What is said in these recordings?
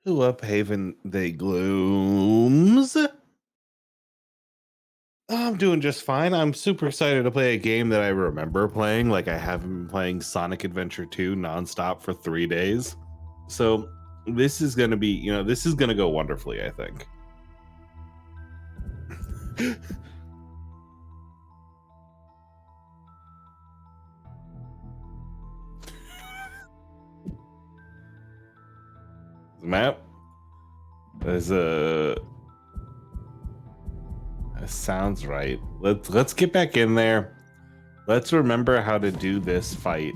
Who up, Haven? They glooms. I'm doing just fine. I'm super excited to play a game that I remember playing. Like, I haven't been playing Sonic Adventure 2 nonstop for 3 days. So this is going to be, this is going to go wonderfully, I think. The map is that sounds right. Let's get back in there. Let's remember how to do this fight.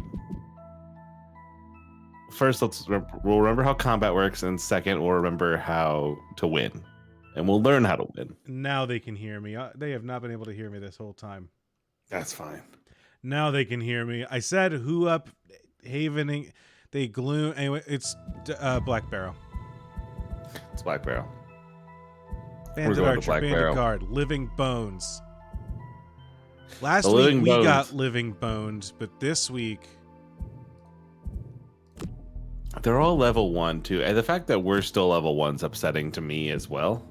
First, we'll remember how combat works, and second, we'll remember how to win, and we'll learn how to win. Now they can hear me. They have not been able to hear me this whole time. That's fine. Now they can hear me. I said who up, Havening. They gloom. Anyway, it's Black Barrow. It's Black Barrow. Bandit Archer, Bandit Guard, Living Bones. Last week we got Living Bones, but this week they're all level 1 too. And the fact that we're still level 1's upsetting to me as well.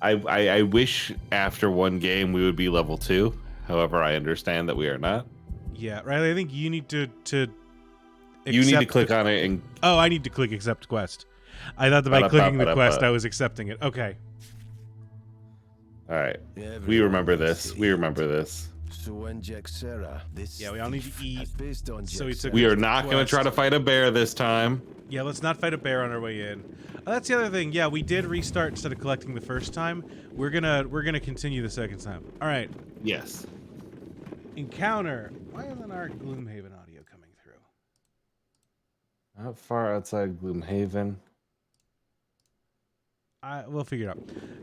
I wish after one game we would be level 2. However, I understand that we are not. Yeah, Riley, I think you need to you need to click on it and I need to click accept quest. I thought that by clicking the quest I was accepting it. Okay. All right. We remember this. We remember this. Yeah, we all need to eat. So we are not going to try to fight a bear this time. Yeah, let's not fight a bear on our way in. That's the other thing. Yeah, we did restart instead of collecting the first time. We're gonna continue the second time. All right. Yes. Encounter. Why isn't our Gloomhaven audio coming through? Not far outside Gloomhaven. We'll figure it out.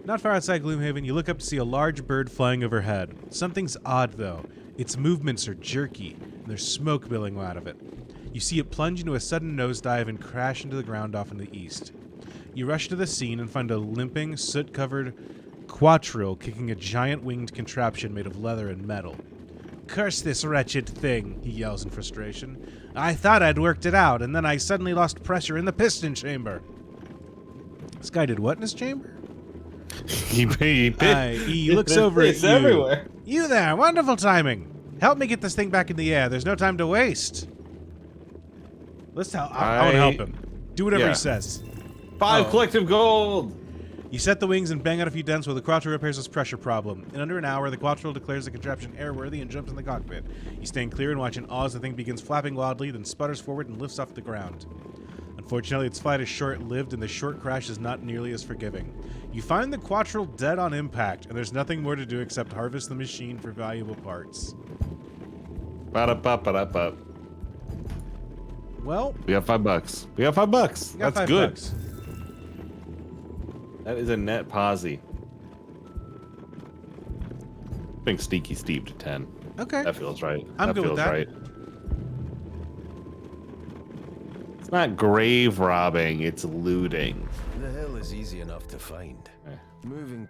Not far outside Gloomhaven, you look up to see a large bird flying overhead. Something's odd, though. Its movements are jerky, and there's smoke billowing out of it. You see it plunge into a sudden nosedive and crash into the ground off in the east. You rush to the scene and find a limping, soot-covered quattril kicking a giant winged contraption made of leather and metal. "Curse this wretched thing," he yells in frustration. "I thought I'd worked it out, and then I suddenly lost pressure in the piston chamber." This guy did what in his chamber? He looks over at you. Everywhere. You there, wonderful timing. Help me get this thing back in the air. There's no time to waste. I'll help him. Do whatever Yeah. he says. 5 collective gold. You set the wings and bang out a few dents while the Quattro repairs his pressure problem. In under an hour, the Quattro declares the contraption airworthy and jumps in the cockpit. You stand clear and watch in awe as the thing begins flapping wildly, then sputters forward and lifts off the ground. Unfortunately, its flight is short-lived, and the short crash is not nearly as forgiving. You find the Quattro dead on impact, and there's nothing more to do except harvest the machine for valuable parts. Ba-da-ba-ba-da-ba. Well, We got $5. We got $5. got That's $5. good. That is a net posse. I think Sneaky Steve to 10. Okay. That feels right. I'm good with that. Right. It's not grave robbing, it's looting. The hill is easy enough to find. Moving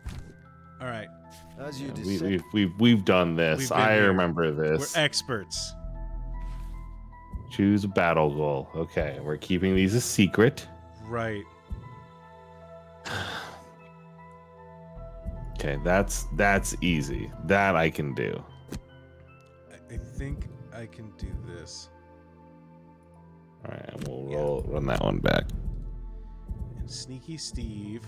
All right. as you Yeah, descend. we've done this. We've been I here. remember this. We're experts. Choose a battle goal. Okay, we're keeping these a secret. Right. Okay, that's easy. That I can do. I think I can do this. All right, we'll run that one back. And Sneaky Steve.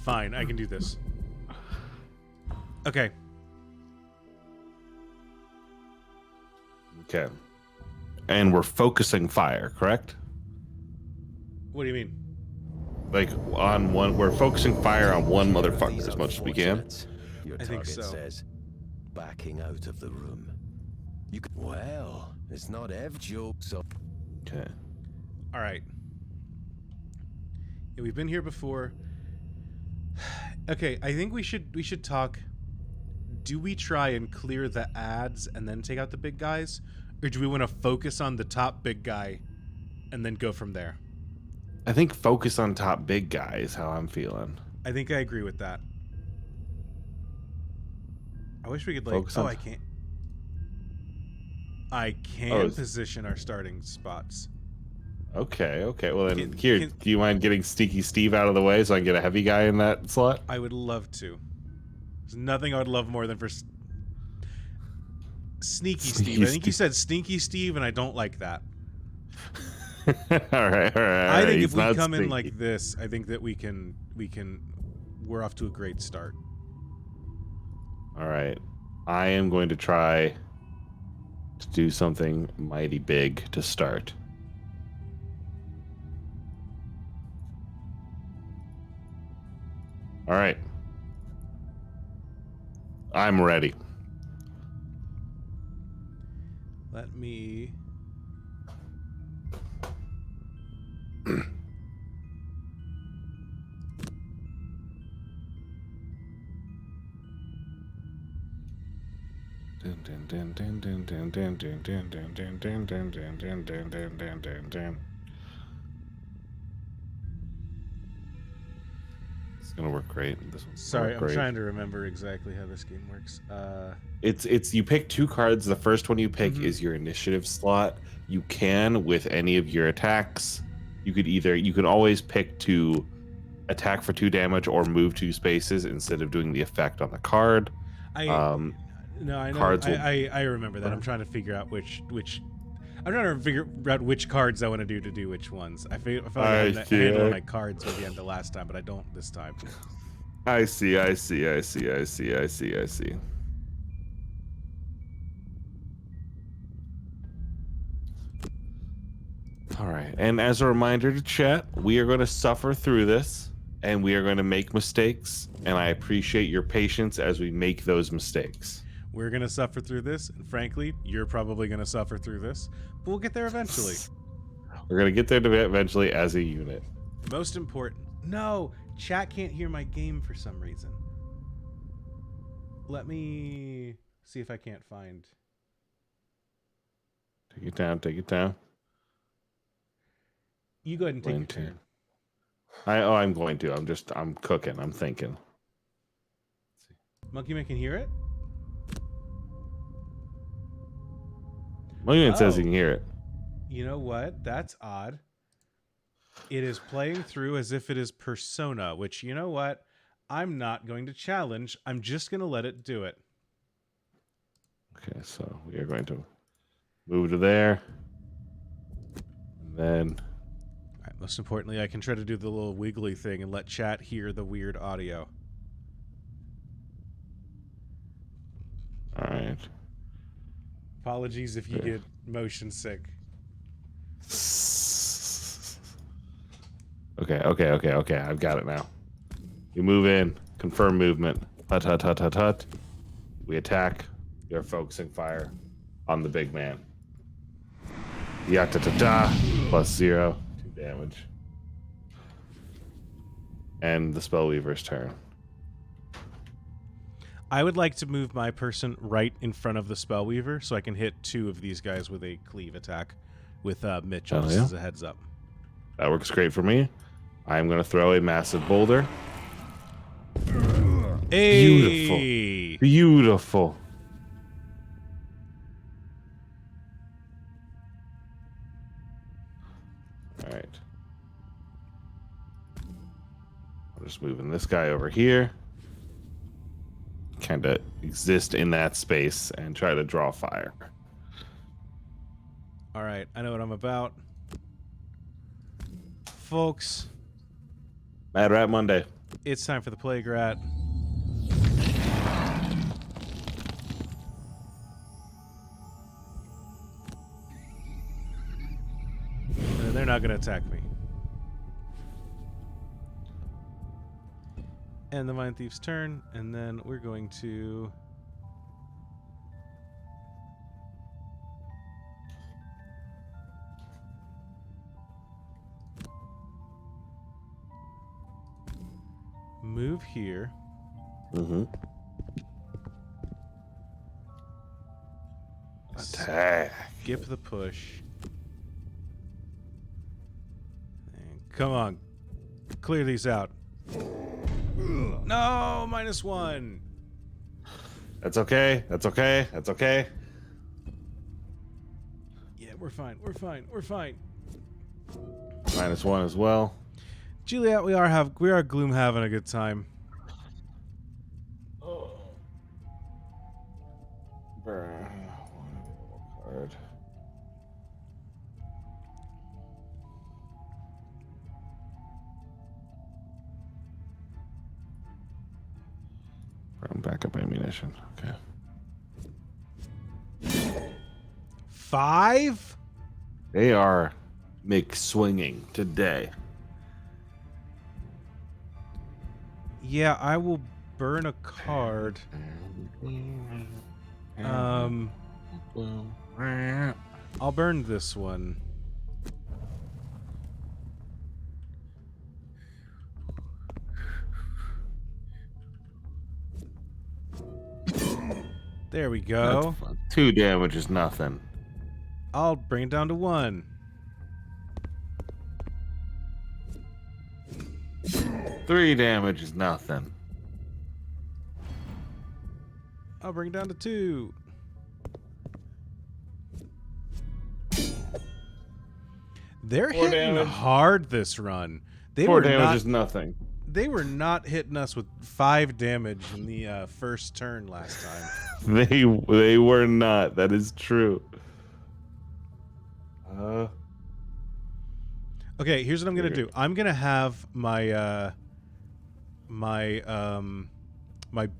Fine, I can do this. Okay. Okay. And we're focusing fire, correct? What do you mean? Like on one, we're focusing fire on one Here are motherfucker these as much as we can. unfortunates. Your I think target so. says, backing out of the room. You could, well, it's not Ev joke, so Okay. All right. Yeah, we've been here before. Okay, I think we should talk. Do we try and clear the ads and then take out the big guys, or do we want to focus on the top big guy and then go from there? I think focus on top big guy is how I'm feeling. I think I agree with that. I wish we could like. Focus Oh, on- I can't. I can Oh, position our starting spots. Okay. Well then, Can- here. can- Do you mind getting Sneaky Steve out of the way so I can get a heavy guy in that slot? I would love to. There's nothing I would love more than for Sneaky Steve. Sneaky I think you Steve. said Stinky Steve, and I don't like that. all right. I think he's if we not come in sneaky. like this, I think that we're off to a great start. All right. I am going to try to do something mighty big to start. All right. I'm ready. Let me. It's gonna work great. This one's gonna Sorry, work I'm great. trying to remember exactly how this game works. It's you pick 2 cards. The first one you pick Mhm. is your initiative slot. You can with any of your attacks. You can always pick to attack for 2 damage or move 2 spaces instead of doing the effect on the card. I know. cards will- I remember that. I'm trying to figure out which. I'm trying to figure out which cards I want to do which ones. I feel like I had a see. handle on my cards by the end of last time, but I don't this time. I see. All right. And as a reminder to chat, we are going to suffer through this and we are going to make mistakes. And I appreciate your patience as we make those mistakes. We're gonna suffer through this, and frankly, you're probably gonna suffer through this, but we'll get there eventually. We're going to get there eventually as a unit. Most important. No, chat can't hear my game for some reason. Let me see if I can't find. Take it down. Take it down. You go ahead and take your One, two. turn. I'm going to. I'm cooking. I'm thinking. Monkey Man can hear it? William says Oh. he can hear it. You know what? That's odd. It is playing through as if it is Persona, which, you know what? I'm not going to challenge. I'm just going to let it do it. Okay, so we are going to move to there. And then All right, most importantly, I can try to do the little wiggly thing and let chat hear the weird audio. all right. Apologies if you Okay. get motion sick. Okay. I've got it now. We move in, confirm movement. Hut, hut, hut, hut, hut. We attack. We are focusing fire on the big man. Yaktata, +0, 2 damage. And the Spellweaver's turn. I would like to move my person right in front of the Spellweaver so I can hit 2 of these guys with a cleave attack with Mitchell, Hell just yeah. as a heads up. That works great for me. I'm going to throw a massive boulder. Hey! Beautiful. All right. I'm just moving this guy over here. Kind of exist in that space and try to draw fire. All right, I know what I'm about. Folks, Mad Rat Monday. it's time for the Plague Rat. They're not going to attack me. And the Mind Thief's turn, and then we're going to... move here. Mm-hmm. Attack. Skip the push. And come on. Clear these out. No, -1. That's okay. That's okay. That's okay. Yeah, we're fine. We're fine. We're fine. -1 as well. Juliet, we are Gloomhaven having a good time. Burn. Card. Burn backup ammunition. Okay. 5? They are McSwinging today. Yeah, I will burn a card. I'll burn this one. There we go. 2 damage is nothing. I'll bring it down to 1. 3 damage is nothing. I'll bring it down to 2. They're 4 hitting damage. hard this run. They 4 were damage not. is nothing. They were not hitting us with 5 damage in the first turn last time. They were not. That is true. Okay, here's what I'm gonna do. I'm gonna have my my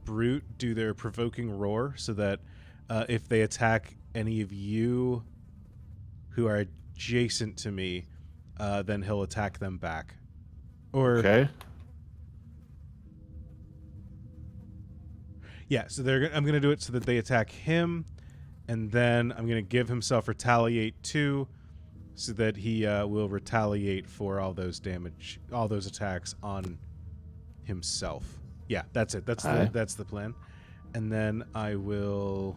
brute do their provoking roar, so that if they attack any of you who are adjacent to me, then he'll attack them back. Or Okay. yeah, so I'm gonna do it so that they attack him, and then I'm gonna give himself retaliate 2, so that he will retaliate for all those damage, all those attacks on himself. Yeah, that's it. That's the plan. And then I will.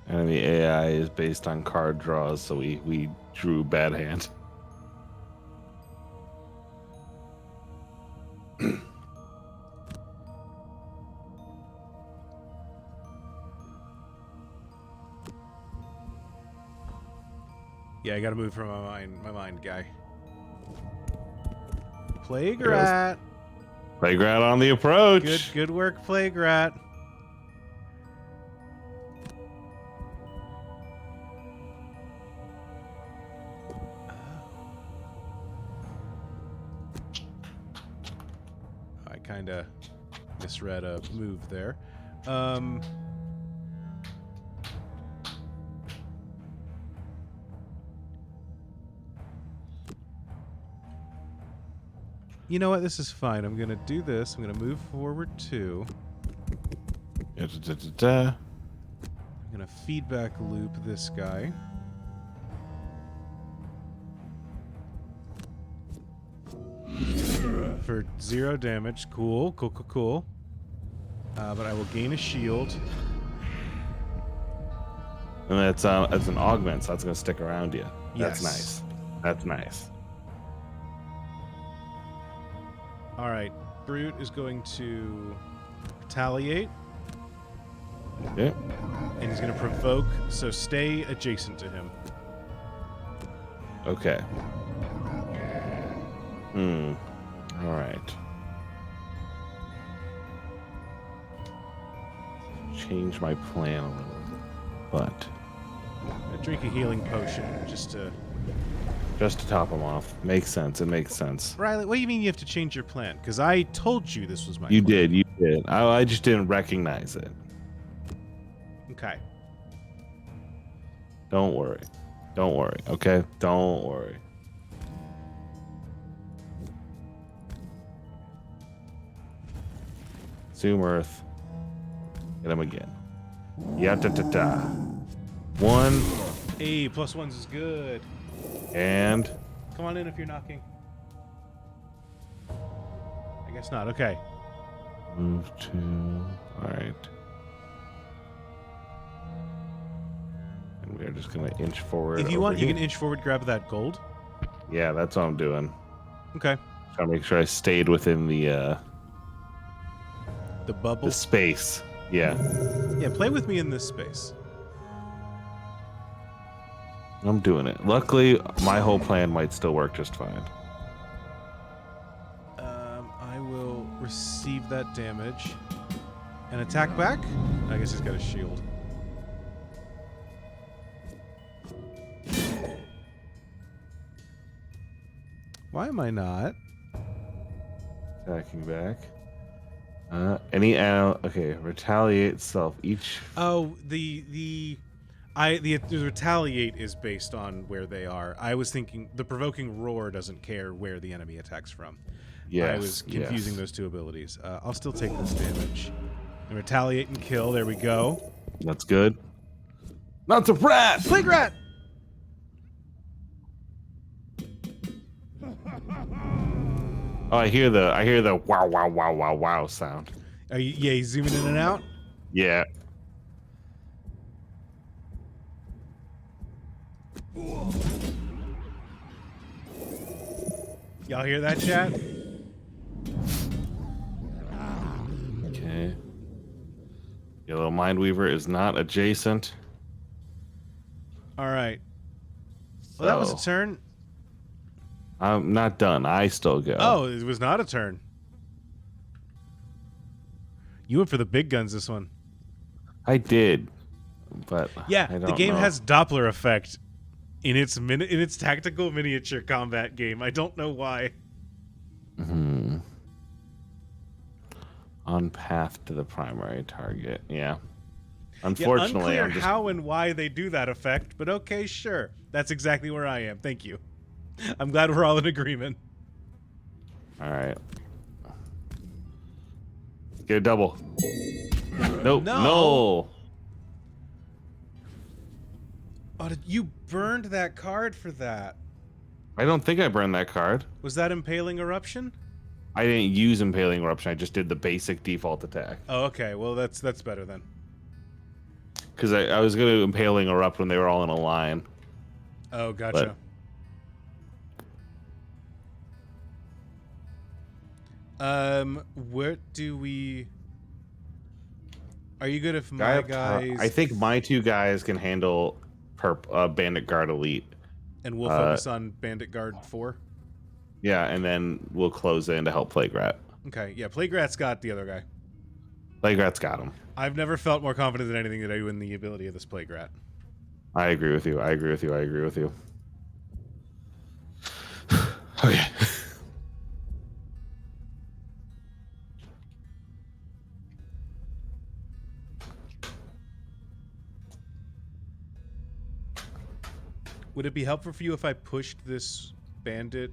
Enemy AI is based on card draws, so we drew bad hand. Yeah, I gotta move from my mind guy. Plague Rat. Plague Rat on the approach. Good work, Plague Rat. I kind of misread a move there. You know what? This is fine. I'm going to do this. I'm going to move forward 2. I'm going to feedback loop this guy. For 0 damage. Cool. But I will gain a shield. And that's an augment, so that's going to stick around you. That's Yes. nice. That's nice. All right. Brute is going to retaliate. Yeah. And he's going to provoke, so stay adjacent to him. Okay. All right. Change my plan a little bit, but Drink a healing potion just to... just to top them off. Makes sense. It makes sense. Riley, what do you mean you have to change your plan? Because I told you this was my You plan. did. You did. I just didn't recognize it. Okay. Don't worry. Don't worry. Okay? Don't worry. Zoom Earth. Get him again. Ya-ta-ta-ta. 1 Hey, +1s is good. and Come on in if you're knocking. I guess not. Okay. move to. All right. And we're just gonna inch forward. If you over want, you here. can inch forward, grab that gold. Yeah, that's what I'm doing. Okay. Trying to make sure I stayed within The bubble. the space. Yeah, Yeah, play with me in this space. I'm doing it. Luckily, my whole plan might still work just fine. I will receive that damage and attack back. I guess he's got a shield. Why am I not? Attacking back. Okay, retaliate self. Each. Oh, the retaliate is based on where they are. I was thinking the provoking roar doesn't care where the enemy attacks from. Yes. I was confusing yes. those two abilities. I'll still take this damage. And retaliate and kill. There we go. That's good. Not the rat. Plague Rat! Oh, I hear the wow wow wow wow wow sound. Are you, yeah, he's zooming in and out. Yeah. Y'all hear that, chat? Okay. Yellow Mindweaver is not adjacent. All right. Well, that was a So, turn. I'm not done. I still go. Oh, it was not a turn. You went for the big guns this one. I did, but Yeah, I the don't game know. has Doppler effect in its tactical miniature combat game. I don't know why. On path to the primary target. Yeah. Yeah, Unfortunately, unclear I'm just how and why they do that effect, but okay, sure. That's exactly where I am. Thank you. I'm glad we're all in agreement. all right. Get a double. Nope. No. No. Oh, you burned that card for that. I don't think I burned that card. Was that Impaling Eruption? I didn't use Impaling Eruption. I just did the basic default attack. Oh, okay. Well, that's better then. Because I was going to Impaling Erupt when they were all in a line. Oh, gotcha. What do we... Are you good if my guys... I think my 2 guys can handle Bandit Guard Elite. And we'll focus on Bandit Guard 4? Yeah, and then we'll close in to help Plague Rat. Okay, yeah, Plague Rat's got the other guy. Plague Rat's got him. I've never felt more confident than anything that I do in the ability of this Plague Rat. I agree with you. I agree with you. I agree with you. Okay. Would it be helpful for you if I pushed this bandit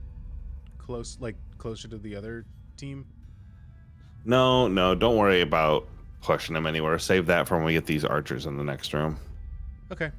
closer to the other team? No, don't worry about pushing him anywhere. Save that for when we get these archers in the next room. Okay.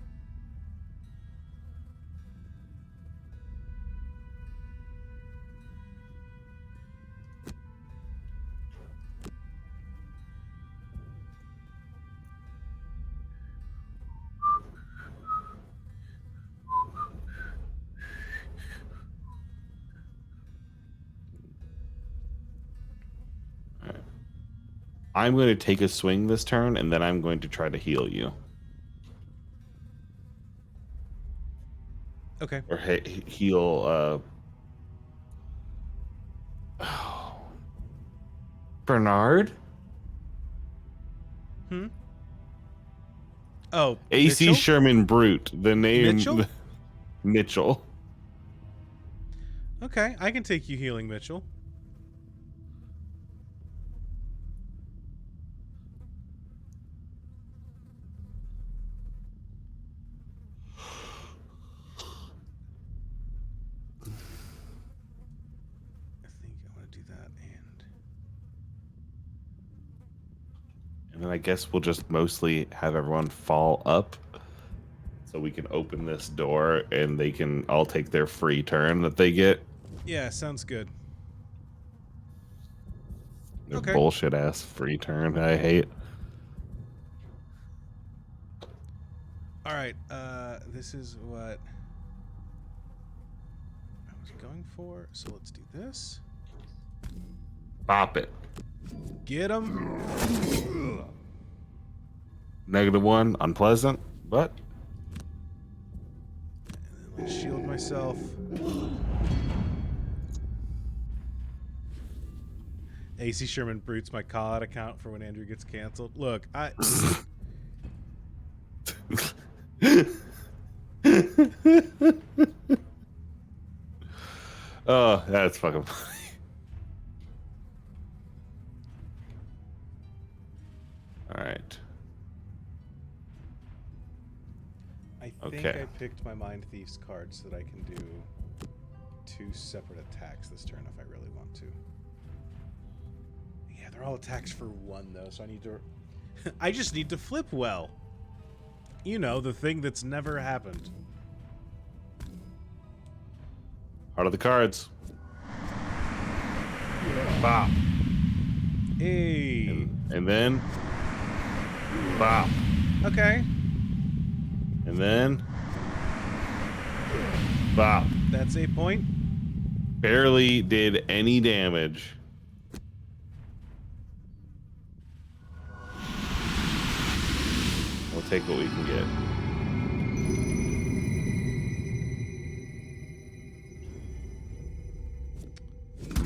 I'm going to take a swing this turn, and then I'm going to try to heal you. Okay. Or heal, Bernard? Oh, AC Mitchell? Sherman Brute. The name... Mitchell? Mitchell. Okay, I can take you healing, Mitchell. And then I guess we'll just mostly have everyone fall up so we can open this door and they can all take their free turn that they get. Yeah, sounds good. Their Okay. bullshit ass free turn I hate. All right, this is what I was going for. So let's do this. Pop it. Get him. -1, unpleasant, but And then let's shield myself. AC Sherman Brute's my call-out account for when Andrew gets canceled. Look, oh, that's fucking funny. All right. I think Okay. I picked my Mind Thief's card so that I can do 2 separate attacks this turn if I really want to. Yeah, they're all attacks for 1 though, so I need to... I just need to flip well. You know, the thing that's never happened. Heart of the cards. Bop. Hey. And then bop. Okay. And then bop. That's a point. Barely did any damage. We'll take what we can get.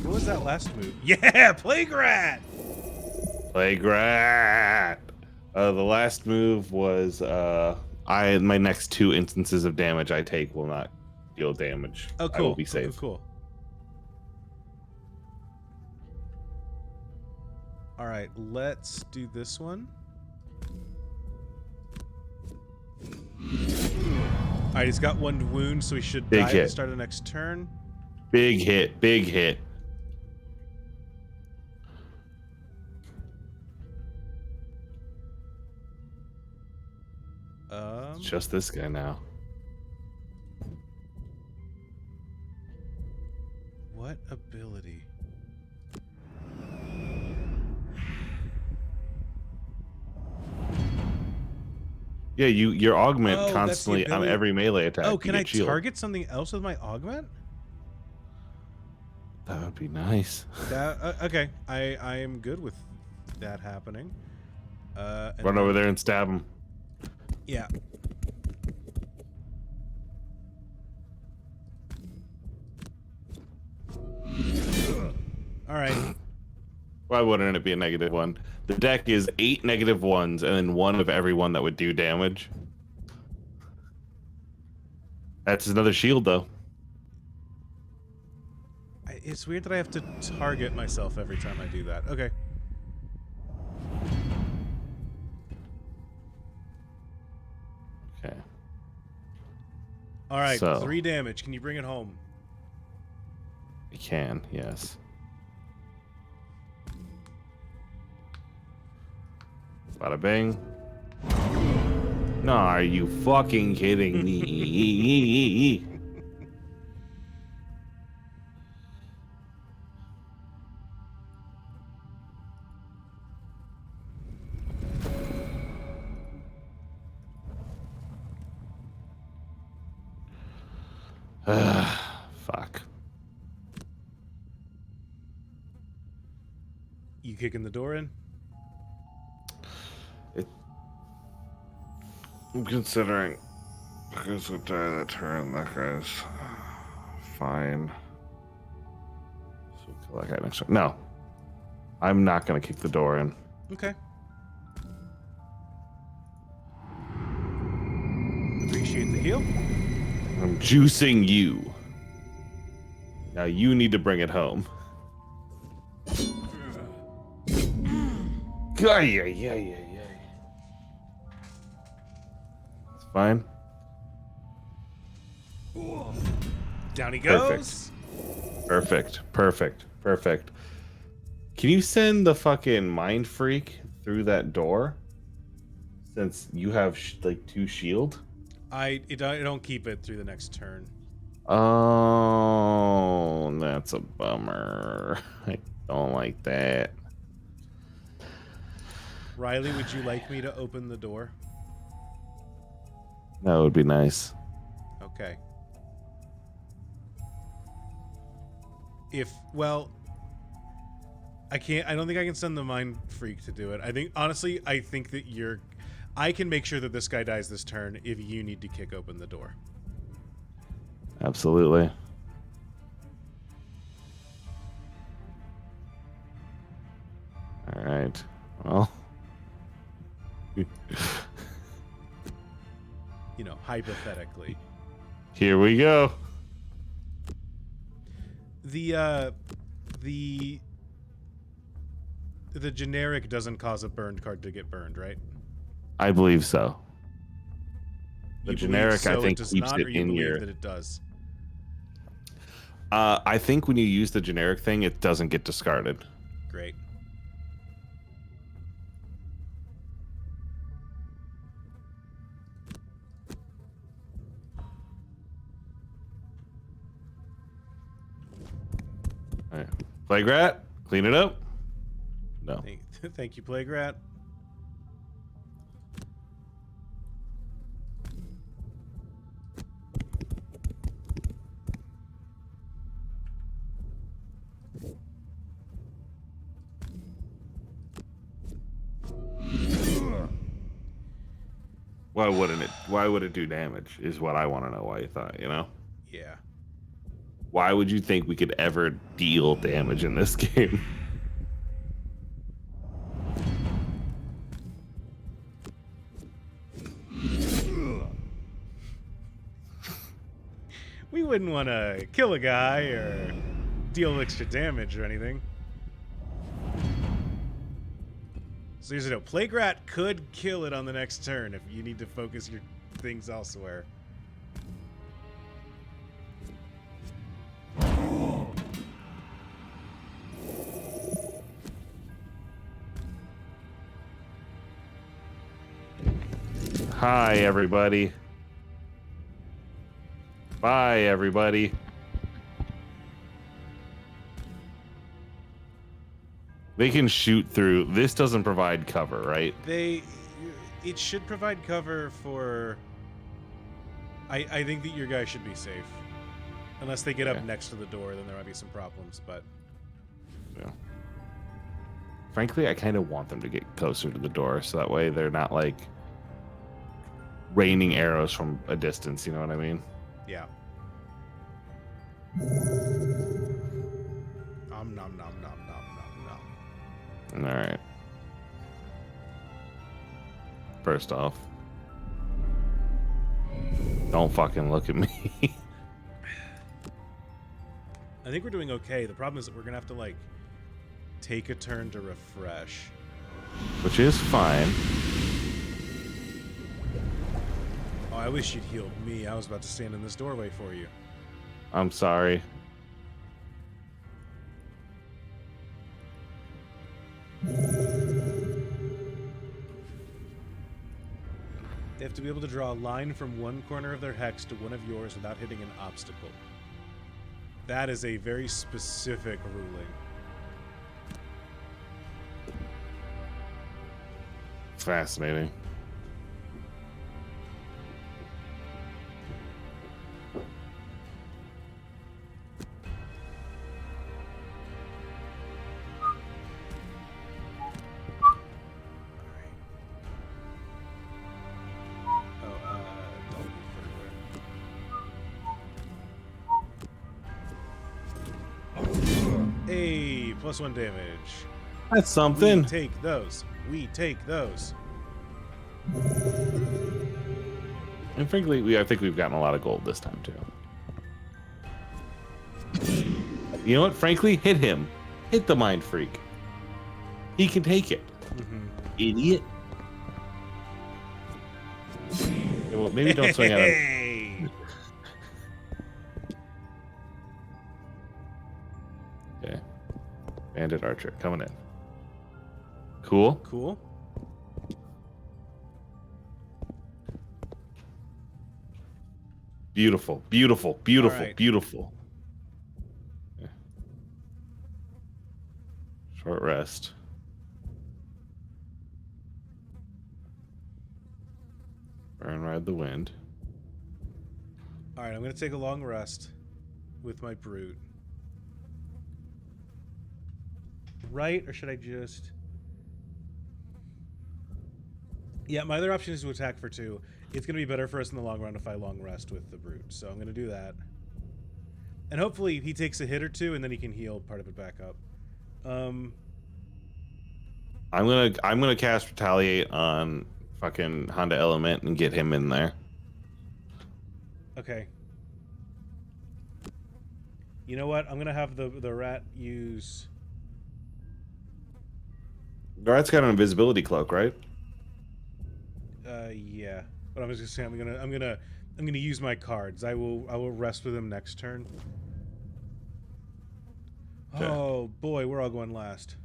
What was that last move? Yeah, Plague Rat! Plague Rat. The last move was my next 2 instances of damage I take will not deal damage. Oh, cool. I will be safe. Cool. All right, let's do this one. All right, he's got 1 wound, so he should Big die at hit. the start of the next turn. Big hit. Big hit. It's just this guy now. What ability? Yeah, your augment Oh, that's the constantly on ability. every melee attack. Oh, you can I get shield. target something else with my augment? That would be nice. That okay. I am good with that happening. Run over there and stab him. Yeah. All right. Why wouldn't it be a -1? The deck is 8 -1s, and then 1 of every one that would do damage. That's another shield, though. It's weird that I have to target myself every time I do that. Okay. Okay. All right, So- 3 damage. Can you bring it home? I can, yes. Bada bing. No, are you fucking kidding me? Fuck. You kicking the door in? I'm considering. Who's gonna die that turn? That guy's fine. So we'll kill that guy next turn. No. I'm not gonna kick the door in. Okay. Appreciate the heal. I'm juicing you. Now you need to bring it home. Yeah. It's fine. Down he goes. Perfect. Can you send the fucking mind freak through that door? Since you have like 2 shield? I don't keep it through the next turn. Oh, that's a bummer. I don't like that. Riley, would you like me to open the door? That would be nice. Okay. I don't think I can send the mind freak to do it. I think that I can make sure that this guy dies this turn if you need to kick open the door. Absolutely. All right. Well. Hypothetically. Here we go. The generic doesn't cause a burned card to get burned, right? I believe so. The You generic, believe I think, it does keeps not, it or you in believe your. that it does. I think when you use the generic thing, it doesn't get discarded. Great. All right. Plague Rat, clean it up. No. Thank you, Plague Rat. Why wouldn't it? Why would it do damage? Is what I want to know. Why you thought? Yeah. Why would you think we could ever deal damage in this game? We wouldn't want to kill a guy or deal extra damage or anything. So here's a note. Plague Rat could kill it on the next turn if you need to focus your things elsewhere. Hi, everybody. Bye, everybody. They can shoot through. This doesn't provide cover, right? It should provide cover for... I think that your guy should be safe. Unless they get up next to the door, then there might be some problems, but... Yeah. Frankly, I kind of want them to get closer to the door, so that way they're not, like, raining arrows from a distance, you know what I mean? Yeah. Nom nom nom nom nom nom nom. All right. First off, don't fucking look at me. I think we're doing okay. The problem is that we're gonna have to like take a turn to refresh. Which is fine. Oh, I wish you'd healed me. I was about to stand in this doorway for you. I'm sorry. They have to be able to draw a line from one corner of their hex to one of yours without hitting an obstacle. That is a very specific ruling. Fascinating. Hey, +1 damage. That's something. We take those. We take those. And frankly, I think we've gotten a lot of gold this time too. You know what? Frankly, hit him. Hit the mind freak. He can take it. Idiot. Yeah, well, maybe don't swing at him. Hey! Okay. Bandit archer coming in. Cool. Cool. Beautiful, beautiful, beautiful, All right. beautiful. Yeah. Short rest. Burn ride the wind. All right, I'm going to take a long rest with my brute. Right, or should I just... Yeah, my other option is to attack for 2. It's going to be better for us in the long run if I long rest with the brute, so I'm going to do that. And hopefully he takes a hit or 2, and then he can heal part of it back up. I'm gonna cast retaliate on fucking Honda Element and get him in there. Okay. You know what? I'm going to have the rat use... The rat's got an invisibility cloak, right? Yeah. But I was just saying I'm gonna use my cards. I will rest with him next turn. Okay. Oh boy, we're all going last.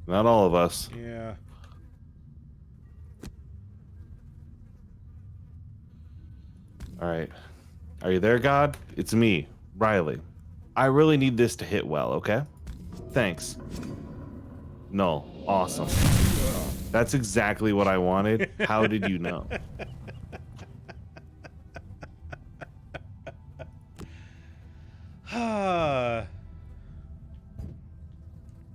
Not all of us. Yeah. All right. Are you there, God? It's me, Riley. I really need this to hit well, okay? Thanks. No. Awesome. That's exactly what I wanted. How did you know?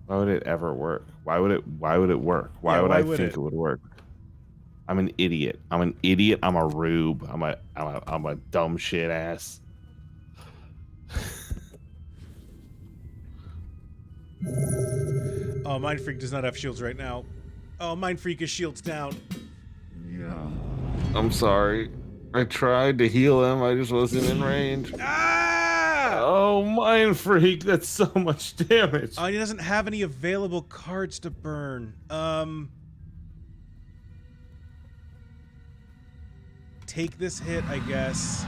Why would it ever work? Why would it work? Why would I think it would work? I'm an idiot. I'm a rube. I'm a dumb shit ass. Oh, Mind Freak does not have shields right now. Oh, Mind Freak is shields down. Yeah. I'm sorry. I tried to heal him. I just wasn't in range. Ah! Oh, Mind Freak. That's so much damage. Oh, he doesn't have any available cards to burn. Take this hit, I guess.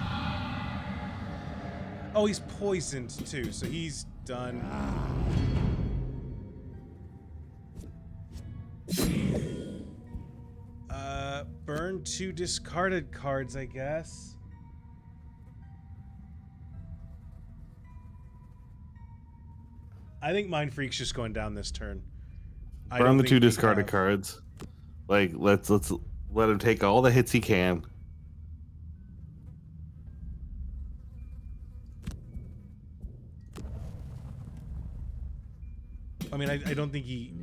Oh, he's poisoned too, so he's done. Burn 2 discarded cards, I guess. I think Mind Freak's just going down this turn. Burn the 2 discarded cards. Like, let's let him take all the hits he can. I mean, I don't think he...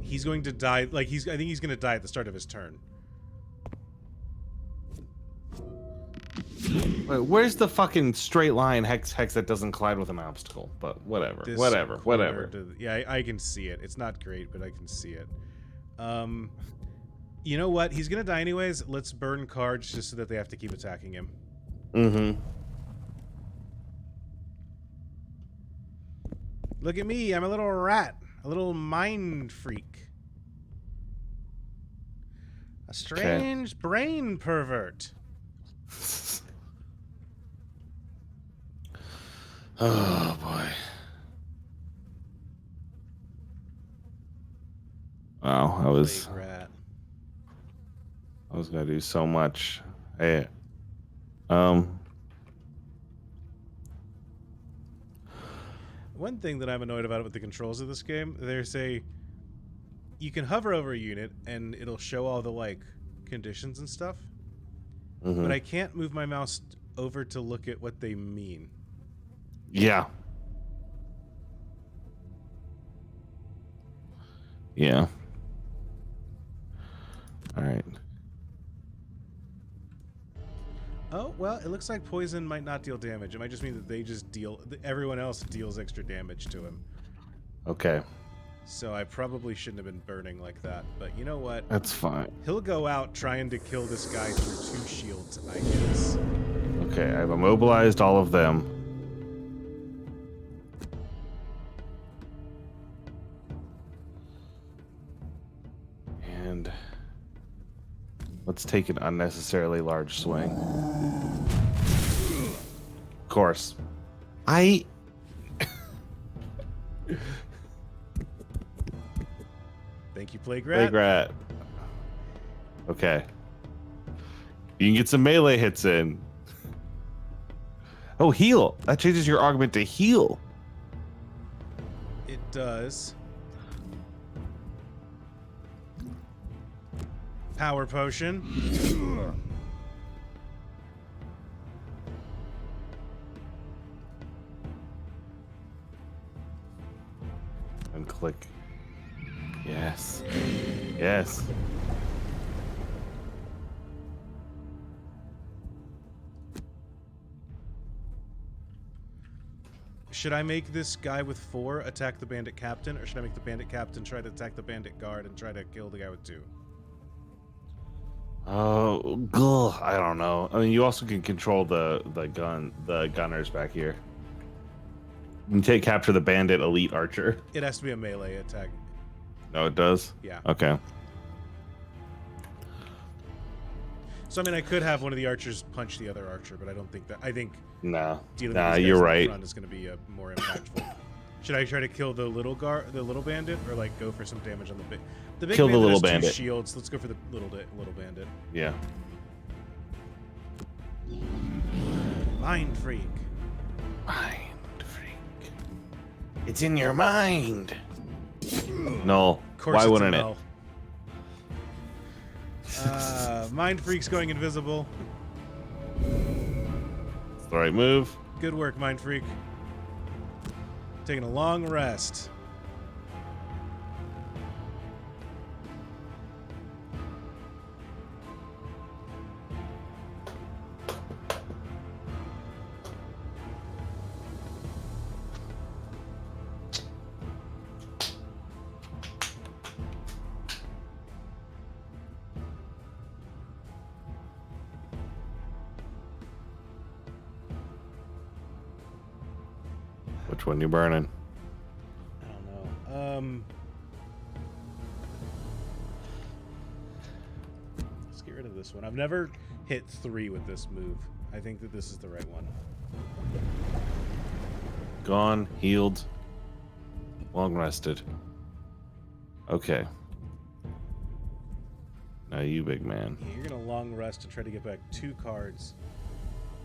He's going to die. Like, I think he's going to die at the start of his turn. Wait, where's the fucking straight line hex that doesn't collide with an obstacle? But whatever, This whatever. corner yeah, I can see it. It's not great, but I can see it. You know what? He's gonna die anyways. Let's burn cards just so that they have to keep attacking him. Mm-hmm. Look at me. I'm a little rat. A little mind freak. A strange brain pervert. Oh boy. Wow, I was gonna do so much. Hey, one thing that I'm annoyed about with the controls of this game, there's you can hover over a unit and it'll show all the like conditions and stuff, but I can't move my mouse over to look at what they mean. Yeah. Yeah. All right. Oh, well, it looks like poison might not deal damage. It might just mean that they just everyone else deals extra damage to him. Okay. So I probably shouldn't have been burning like that. But you know what? That's fine. He'll go out trying to kill this guy through 2 shields, I guess. Okay, I've immobilized all of them. And let's take an unnecessarily large swing. Of course. Thank you, Plague Rat. Plague Rat. Okay. You can get some melee hits in. Oh, heal. That changes your augment to heal. It does. Power potion. And click. Yes. Yes. Should I make this guy with 4 attack the bandit captain, or should I make the bandit captain try to attack the bandit guard and try to kill the guy with 2? Oh, I don't know. I mean, you also can control the gunners back here. You can capture the bandit elite archer. It has to be a melee attack. No, it does? Yeah. Okay. So I mean, I could have one of the archers punch the other archer, but I don't think that. I think Nah, dealing with these guys you're in the right. front is going to be more impactful. Should I try to kill the little bandit, or like go for some damage on the big? The big Kill the bandit little has 2 bandit. shields. Let's go for the little bandit. Yeah. Mind freak. Mind freak. It's in your mind. No. Of course Why it's wouldn't a it? no. Mind freak's going invisible. It's the right move. Good work, Mind Freak. Taking a long rest. Which one you burning? I don't know. Let's get rid of this one. I've never hit 3 with this move. I think that this is the right one. Gone, healed, long rested. Okay. Now you, big man. Yeah, you're gonna long rest and try to get back 2 cards.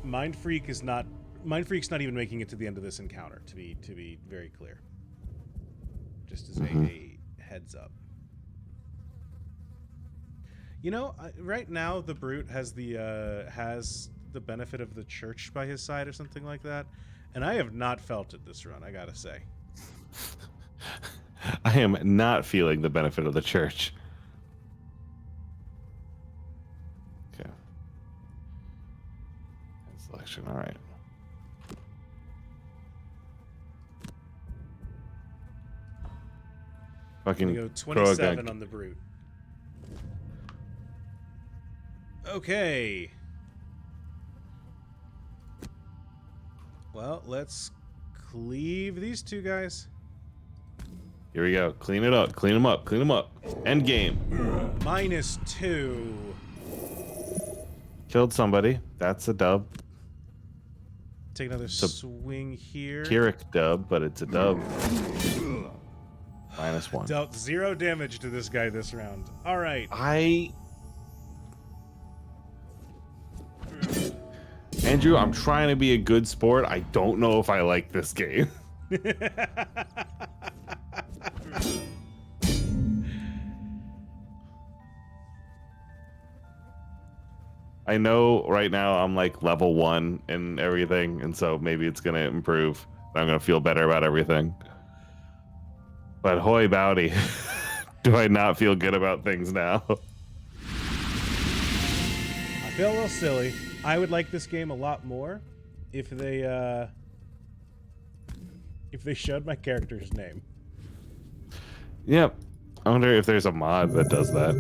Mind Freak's not even making it to the end of this encounter, to be very clear. Just as a heads up. You know, right now the Brute has the benefit of the church by his side or something like that, and I have not felt it this run, I gotta say. I am not feeling the benefit of the church. Okay. That's selection. All right. I'm Fucking gonna go throw a 27 gun. on the brute. Okay. Well, let's cleave these two guys. Here we go. Clean it up. Clean them up. Clean them up. End game. -2. Killed somebody. That's a dub. Take another a swing here. Keurig dub, but it's a dub. -1. Dealt 0 damage to this guy this round. All right. Andrew, I'm trying to be a good sport. I don't know if I like this game. I know right now I'm like level 1 and everything, and so maybe it's gonna improve. I'm gonna feel better about everything. But hoy bowdy, do I not feel good about things now? I feel a little silly. I would like this game a lot more if they showed my character's name. Yep. I wonder if there's a mod that does that.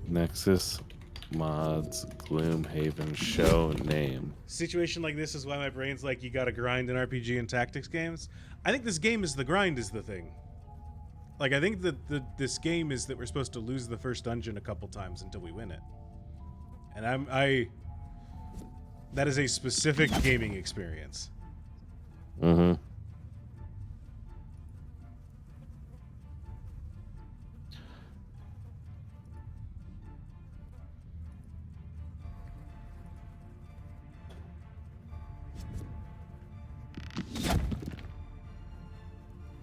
Nexus mods Gloomhaven show name. Situation like this is why my brain's like, you gotta grind in RPG and tactics games. I think this game is the grind is the thing. Like, I think that this game is that we're supposed to lose the first dungeon a couple times until we win it. And that is a specific gaming experience. Mm-hmm.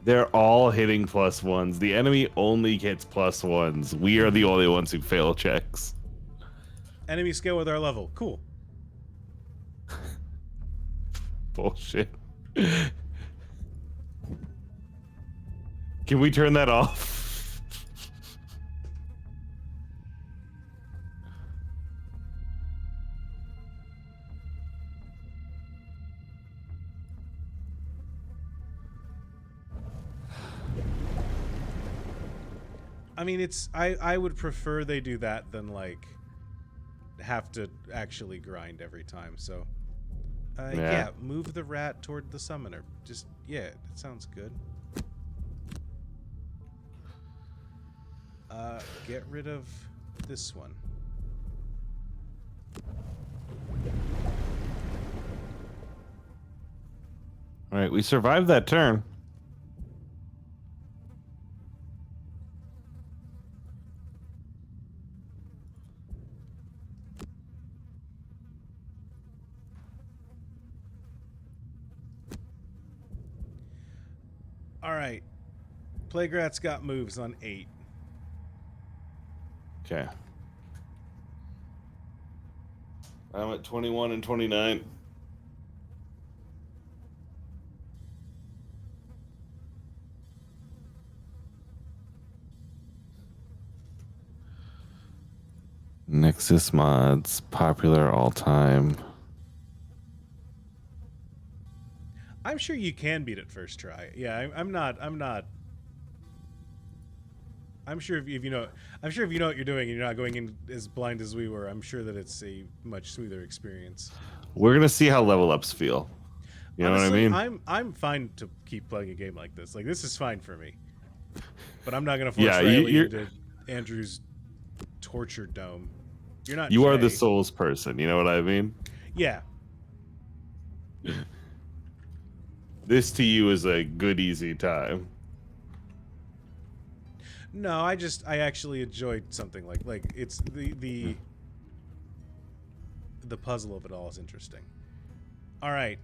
They're all hitting +1s. The enemy only gets +1s. We are the only ones who fail checks. Enemy scale with our level. Cool. Bullshit. Can we turn that off? I mean, I would prefer they do that than, like, have to actually grind every time, so... yeah, move the rat toward the summoner. Just, yeah, it sounds good. Get rid of this one. Alright, we survived that turn. Alright. Plague Rat's got moves on 8. Okay. I'm at 21 and 29. Nexus mods, popular all time. I'm sure you can beat it first try. Yeah, I'm not. I'm sure if you know. I'm sure if you know what you're doing and you're not going in as blind as we were, I'm sure that it's a much smoother experience. We're gonna see how level ups feel. You know Honestly, what I mean? I'm fine to keep playing a game like this. Like, this is fine for me. But I'm not gonna force Yeah, Riley into Andrew's torture dome. You're not. You are the Jay. Souls person. You know what I mean? Yeah. This to you is a good, easy time. No, I actually enjoyed something like it's the puzzle of it all is interesting. All right.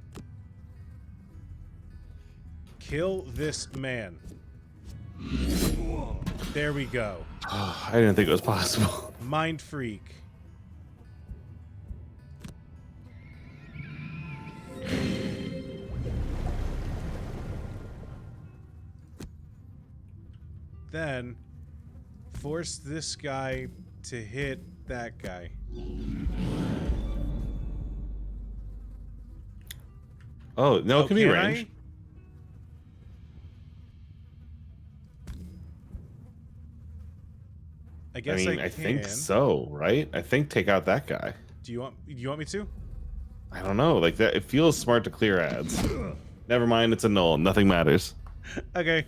Kill this man. There we go. Oh, I didn't think it was possible. Mind freak. Then force this guy to hit that guy. Oh, no, it can be can range. I guess I think can. so, right? I think take out that guy. Do you want me to? I don't know, like that. It feels smart to clear ads. Never mind, it's a null. Nothing matters. Okay.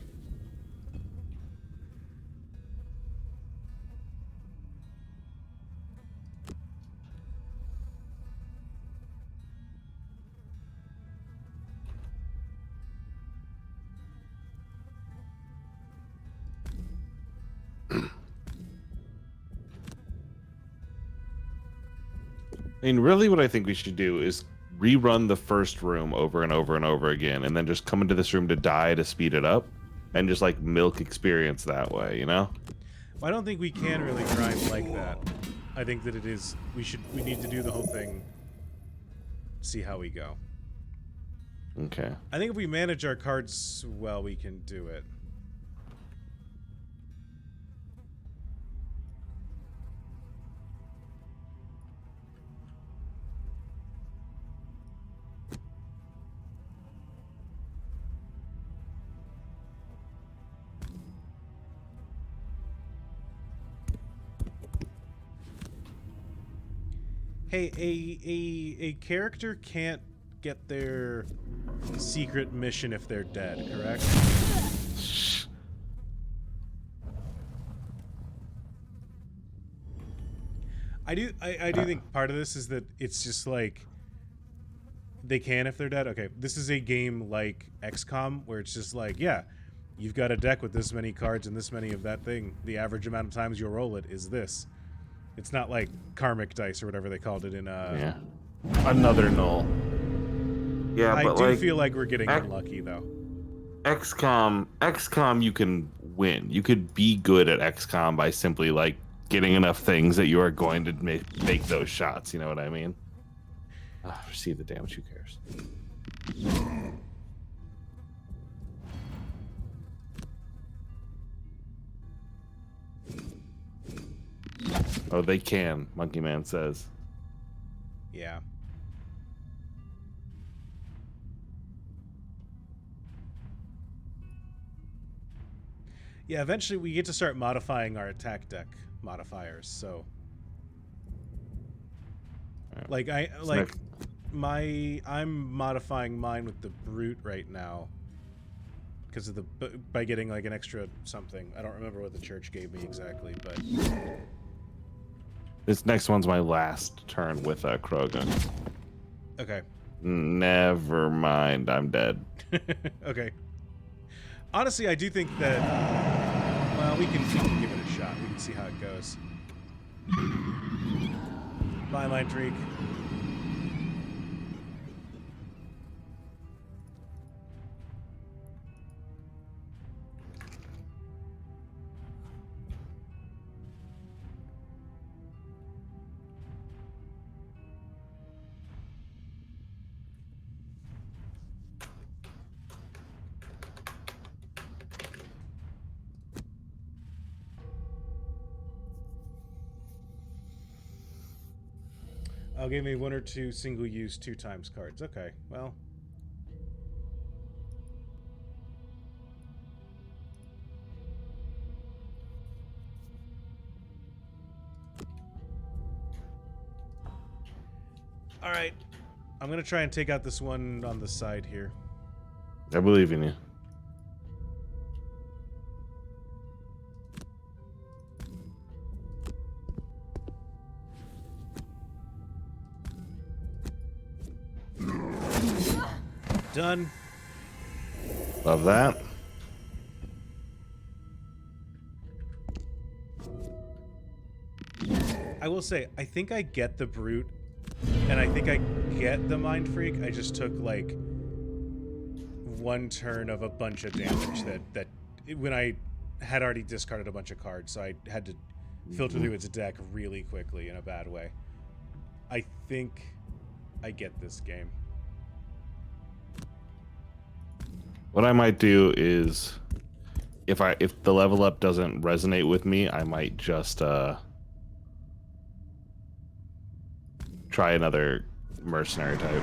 I mean, really, what I think we should do is rerun the first room over and over and over again, and then just come into this room to die to speed it up, and just like milk experience that way, you know? Well, I don't think we can really grind like that. I think that it is. We need to do the whole thing. See how we go. Okay. I think if we manage our cards well, we can do it. Hey, a character can't get their secret mission if they're dead, correct? I do think part of this is that it's just like they can if they're dead. Okay, this is a game like XCOM where it's just like, yeah, you've got a deck with this many cards and this many of that thing. The average amount of times you'll roll it is this. It's not like karmic dice or whatever they called it in Yeah. Another null. Yeah, I but do like, feel like we're getting unlucky though. XCOM you can win. You could be good at XCOM by simply like getting enough things that you are going to make those shots, you know what I mean? Receive the damage, who cares? Oh, they can, Monkey Man says. Yeah. Yeah, eventually we get to start modifying our attack deck modifiers, so like I'm modifying mine with the brute right now because of by getting like an extra something. I don't remember what the church gave me exactly, but this next one's my last turn with Krogan. okay. Never mind, I'm dead. Okay. Honestly, I do think that well, we can give it a shot. We can see how it goes. Bye, Mind Freak. Oh, gave me 1 or 2 single-use 2x cards. Okay, well. All right. I'm going to try and take out this one on the side here. I believe in you. Done. Love that. I will say, I think I get the brute, and I think I get the mind freak. I just took like 1 turn of a bunch of damage that when I had already discarded a bunch of cards, so I had to filter through its deck really quickly in a bad way. I think I get this game. What I might do is, if the level up doesn't resonate with me, I might just try another mercenary type.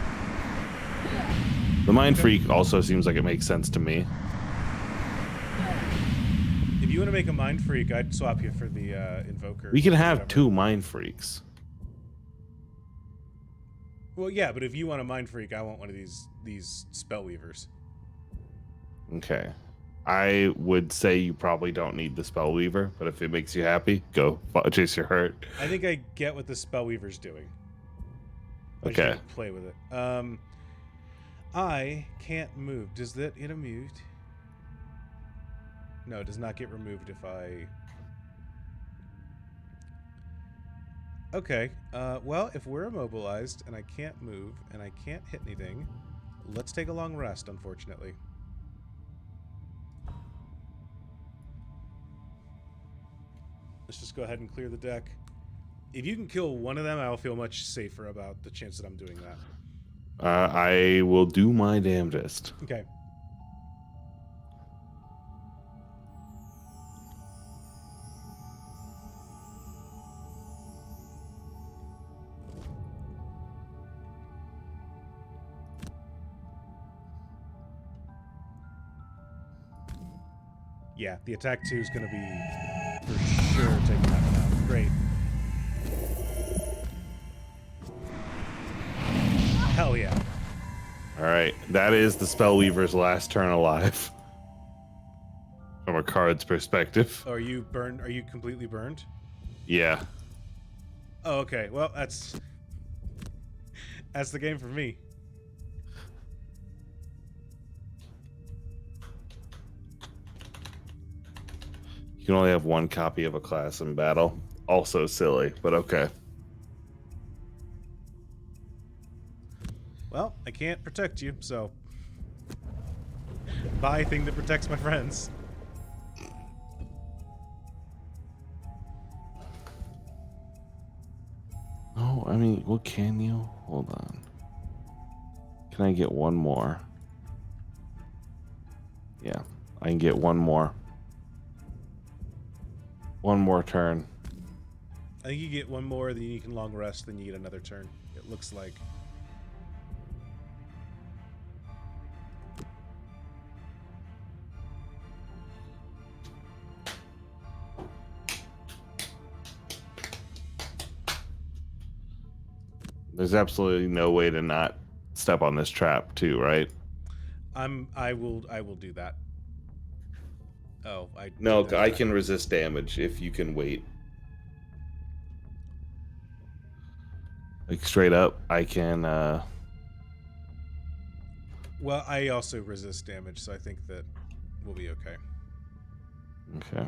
The Mind Freak also seems like it makes sense to me. If you want to make a Mind Freak, I'd swap you for the Invoker. We can have whatever. 2 Mind Freaks. Well, yeah, but if you want a Mind Freak, I want one of these Spellweavers. Okay. I would say you probably don't need the Spellweaver, but if it makes you happy, go chase your heart. I think I get what the Spellweaver's doing. I just Okay. need to play with it. I can't move. Does that get removed? No, it does not get removed if I... Okay. Well, if we're immobilized and I can't move and I can't hit anything, let's take a long rest, unfortunately. Let's just go ahead and clear the deck. If you can kill one of them, I'll feel much safer about the chance that I'm doing that. I will do my damnedest. Okay. Yeah, the attack 2 is going to be for sure taking that one out. Great. Hell yeah. All right. That is the Spellweaver's last turn alive. From a card's perspective. Oh, are you burned? Are you completely burned? Yeah. Oh, okay. Well, that's the game for me. You can only have 1 copy of a class in battle. Also silly, but okay. Well, I can't protect you, so buy a thing that protects my friends. Oh, I mean, what can you? Hold on. Can I get 1 more? Yeah, I can get 1 more. 1 more turn. I think you get 1 more, then you can long rest, then you get another turn. It looks like. There's absolutely no way to not step on this trap too, right? I will do that. Oh, No, I can resist damage if you can wait. Like straight up, I can Well, I also resist damage, so I think that we'll be okay. Okay.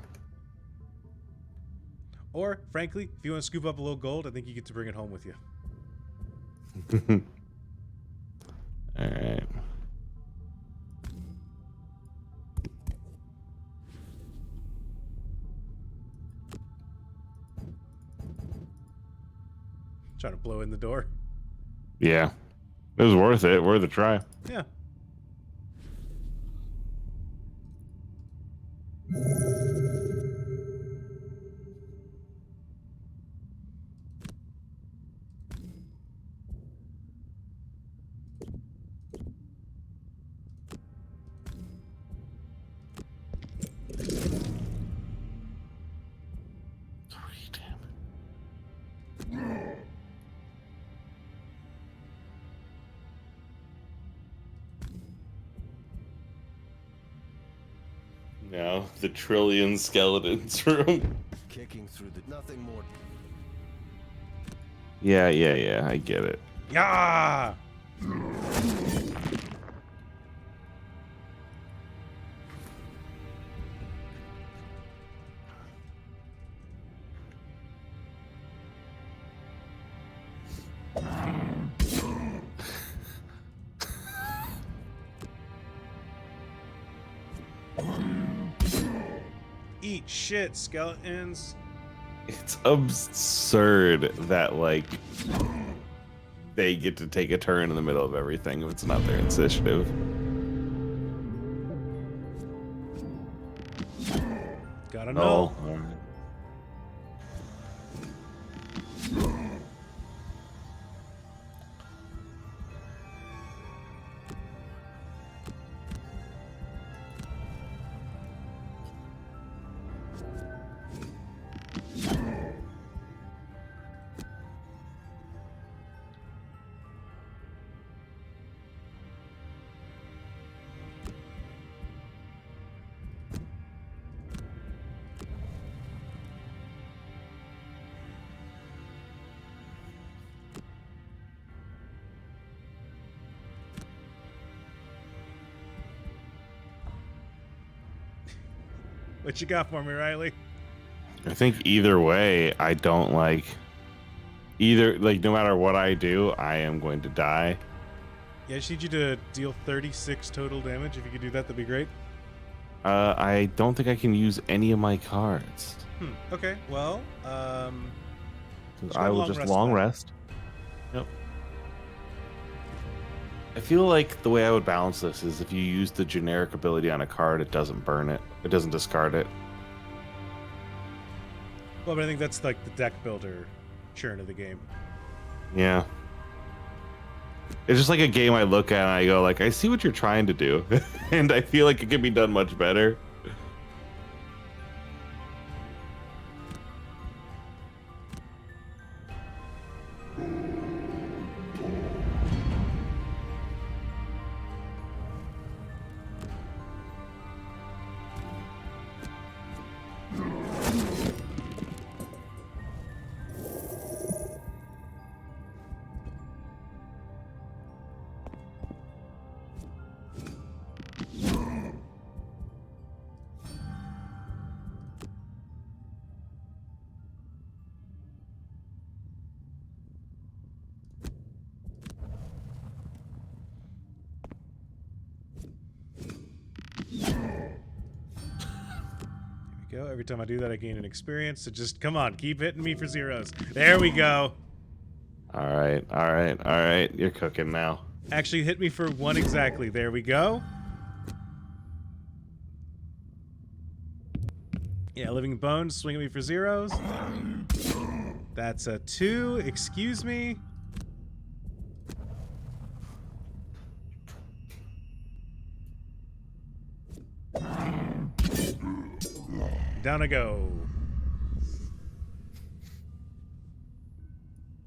Or, frankly, if you want to scoop up a little gold, I think you get to bring it home with you. All right. Trying to blow in the door. Yeah. It was worth it. Worth a try. Yeah. Now the trillion skeletons room. Kicking through the nothing more. Yeah, I get it. Yeah. Eat shit, skeletons. It's absurd that like they get to take a turn in the middle of everything if it's not their initiative. Gotta know. All right. What you got for me, Riley? I think either way, I don't like either. Like, no matter what I do, I am going to die. Yeah, I just need you to deal 36 total damage. If you could do that, that'd be great. I don't think I can use any of my cards. Okay, well, I will just long rest. Yep. I feel like the way I would balance this is if you use the generic ability on a card, it doesn't burn it. It doesn't discard it. Well, but I think that's like the deck builder churn of the game. Yeah. It's just like a game I look at and I go like, I see what you're trying to do. And I feel like it could be done much better. Go. Every time I do that, I gain an experience. So just come on, keep hitting me for zeros. There we go. All right, all right, all right. You're cooking now. Actually, hit me for 1 exactly. There we go. Yeah, Living Bones, swing at me for zeros. That's a 2. Excuse me. Down I go.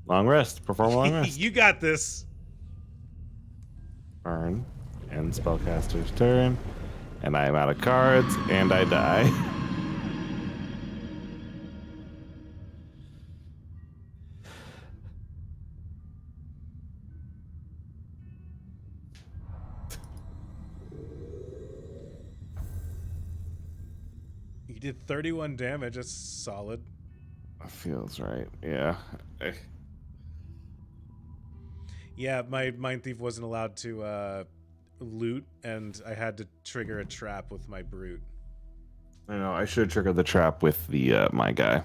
Long rest. Perform a long rest. You got this. Burn. End spellcaster's turn. And I am out of cards, and I die. You did 31 damage. That's solid. Feels right. Yeah. Yeah, my Mind Thief wasn't allowed to loot, and I had to trigger a trap with my Brute. I know. I should trigger the trap with the my guy,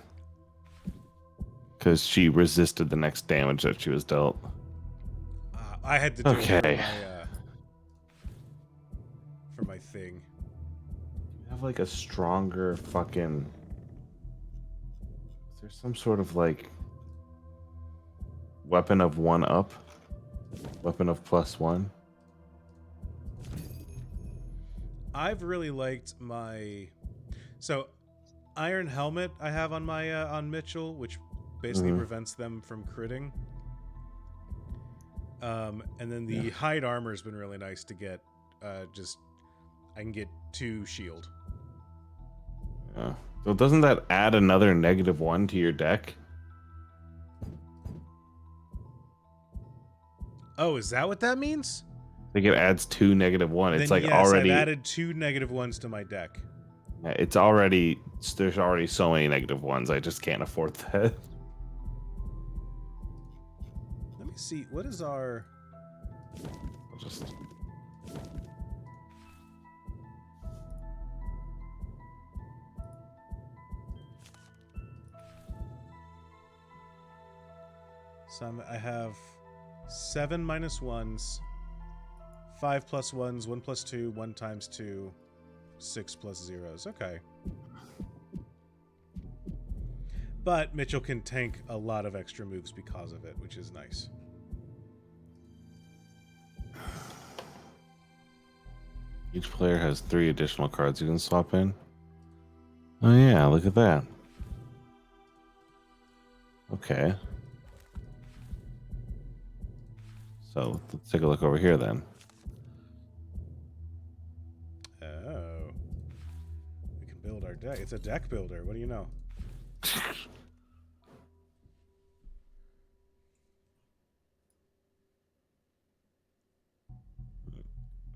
because she resisted the next damage that she was dealt. I had to do Okay. it for my thing. You have like a stronger fucking. Is there some sort of like weapon of 1-up? Weapon of +1? I've really liked my Iron Helmet I have on my on Mitchell, which basically prevents them from critting. And then the hide armor has been really nice to get. I can get 2 shield. Yeah. So doesn't that add another -1 to your deck? Oh, is that what that means? I think it adds 2 -1. It's Then like yes, already. I've added 2 -1s to my deck. It's already. There's already so many -1s. I just can't afford that. Let me see. What is our? I'll just. I have 7 -1s, 5 +1s, 1 +2, 1 × 2, 6 +0s. Okay. But Mitchell can tank a lot of extra moves because of it, which is nice. Each player has 3 additional cards you can swap in. Oh yeah, look at that. Okay. So let's take a look over here then. Oh. We can build our deck. It's a deck builder. What do you know?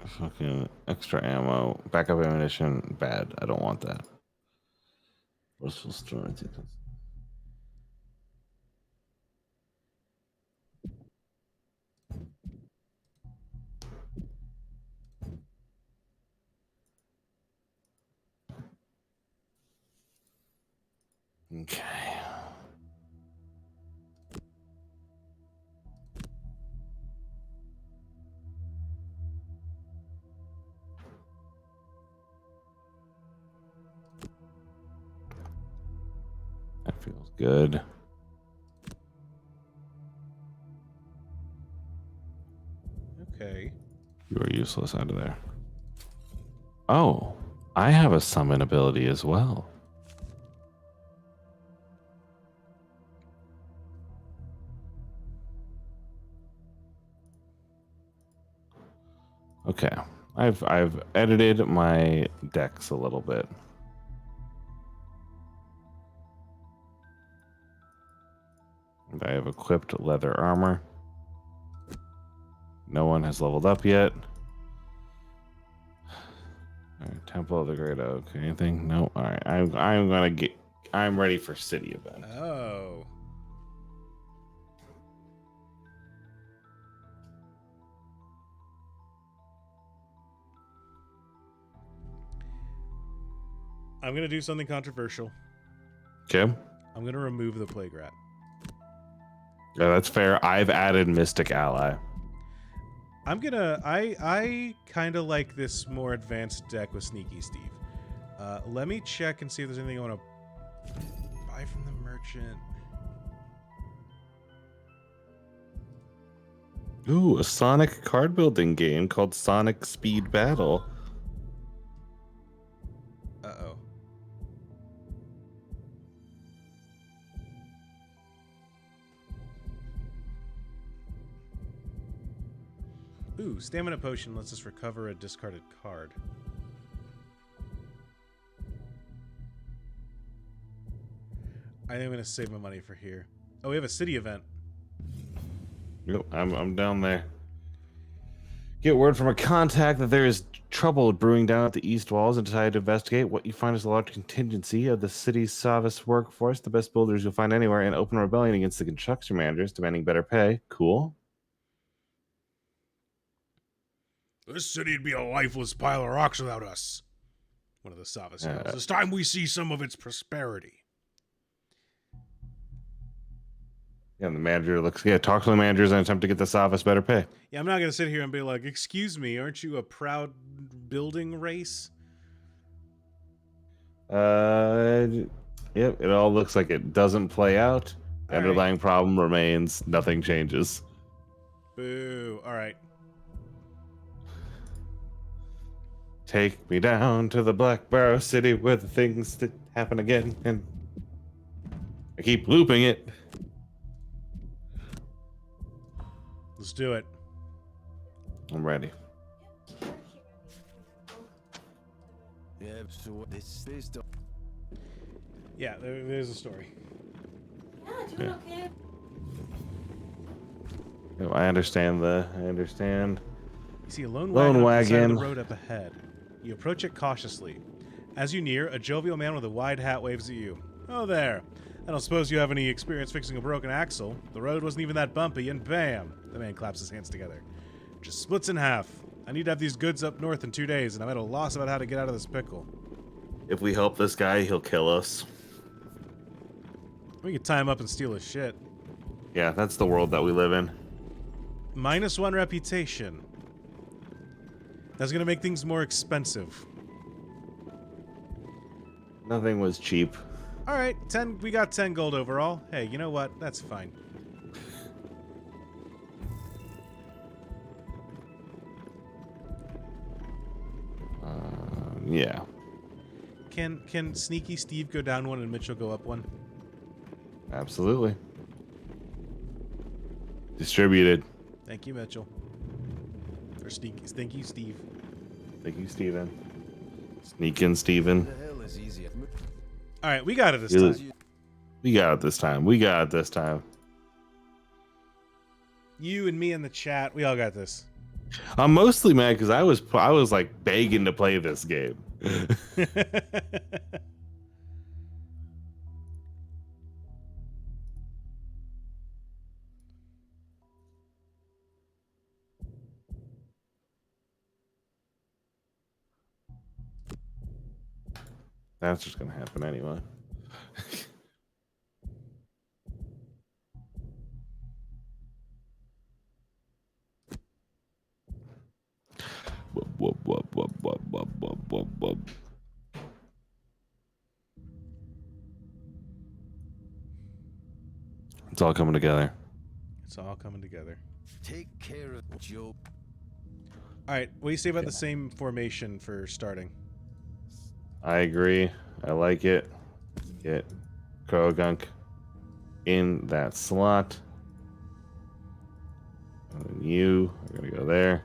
Fucking extra ammo, backup ammunition, bad. I don't want that. Forceful strike. Okay. That feels good. Okay. You are useless out of there. Oh, I have a summon ability as well. Okay. I've edited my decks a little bit. And I have equipped leather armor. No one has leveled up yet. All right, Temple of the Great Oak. Anything? No. All right. I'm ready for city event. Oh. I'm gonna do something controversial. Okay. I'm gonna remove the Plague Rat. Yeah, that's fair. I've added Mystic Ally. I kind of like this more advanced deck with Sneaky Steve. Let me check and see if there's anything I want to buy from the merchant. Ooh, a Sonic card building game called Sonic Speed Battle. Uh-oh. Ooh, Stamina Potion lets us recover a discarded card. I think I'm going to save my money for here. Oh, we have a city event. Yep, I'm down there. Get word from a contact that there is trouble brewing down at the east walls and decide to investigate. What you find is a large contingency of the city's Savas workforce, the best builders you'll find anywhere, and open rebellion against the construction managers demanding better pay. Cool. This city'd be a lifeless pile of rocks without us. One of the Savas yells. It's time we see some of its prosperity. Yeah, the manager talk to the managers and attempt to get the Savas better pay. Yeah, I'm not going to sit here and be like, excuse me, aren't you a proud building race? Yep, it all looks like it doesn't play out. The All right. underlying problem remains. Nothing changes. Boo. All right. Take me down to the Black Barrow City where the things that happen again, and I keep looping it. Let's do it. I'm ready. Yeah, so this Yeah, there's a story. Yeah. No, I understand. You see a lone Lone wagon on the side of wagon. the road up ahead. You approach it cautiously. As you near, a jovial man with a wide hat waves at you. Oh there. I don't suppose you have any experience fixing a broken axle. The road wasn't even that bumpy, and bam! The man claps his hands together. Just splits in half. I need to have these goods up north in 2 days, and I'm at a loss about how to get out of this pickle. If we help this guy, he'll kill us. We could tie him up and steal his shit. Yeah, that's the world that we live in. -1 reputation. That's gonna make things more expensive. Nothing was cheap. All right, 10. We got 10 gold overall. Hey, you know what? That's fine. Yeah. Can Sneaky Steve go down one and Mitchell go up one? Absolutely. Distributed. Thank you, Mitchell. Or thank you, Steve. Thank you, Steven. Sneakin' Steven. the hell is easier. All right, we got it this Really? time. We got it this time. You and me in the chat, we all got this. I'm mostly mad because I was like begging to play this game. That's just gonna happen anyway. Whoop, whoop, whoop, whoop, whoop, whoop, whoop, whoop. It's all coming together. It's all coming together. Take care of Joe. All right, what do you say about the same formation for starting? I agree. I like it. Get Krogunk in that slot. And then you are going to go there.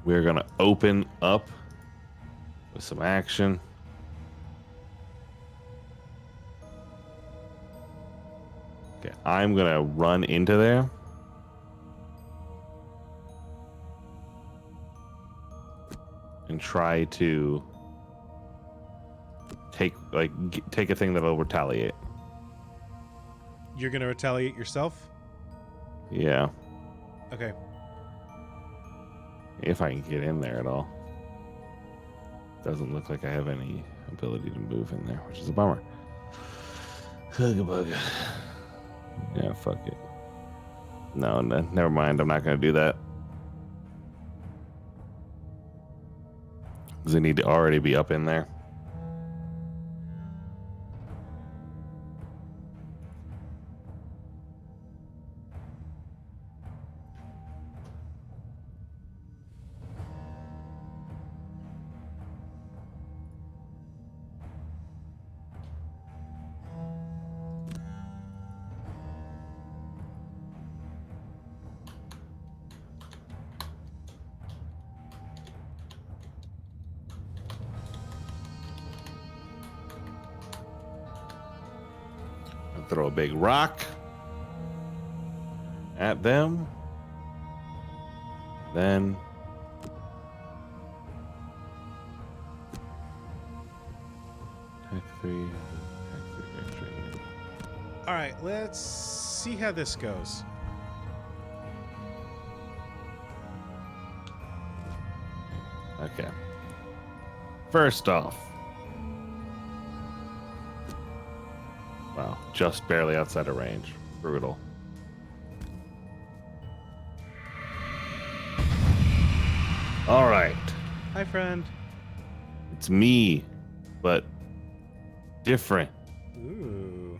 We're going to open up with some action. Okay, I'm going to run into there. And try to take a thing that'll retaliate. You're going to retaliate yourself? Yeah. Okay. If I can get in there at all. Doesn't look like I have any ability to move in there, which is a bummer. Hugabug. Yeah, fuck it. No, never mind. I'm not going to do that. Because I need to already be up in there. Throw a big rock at them. Then attack 3, victory. All right, let's see how this goes. Okay. First off. Wow, just barely outside of range. Brutal. All right. Hi, friend. It's me, but different. Ooh.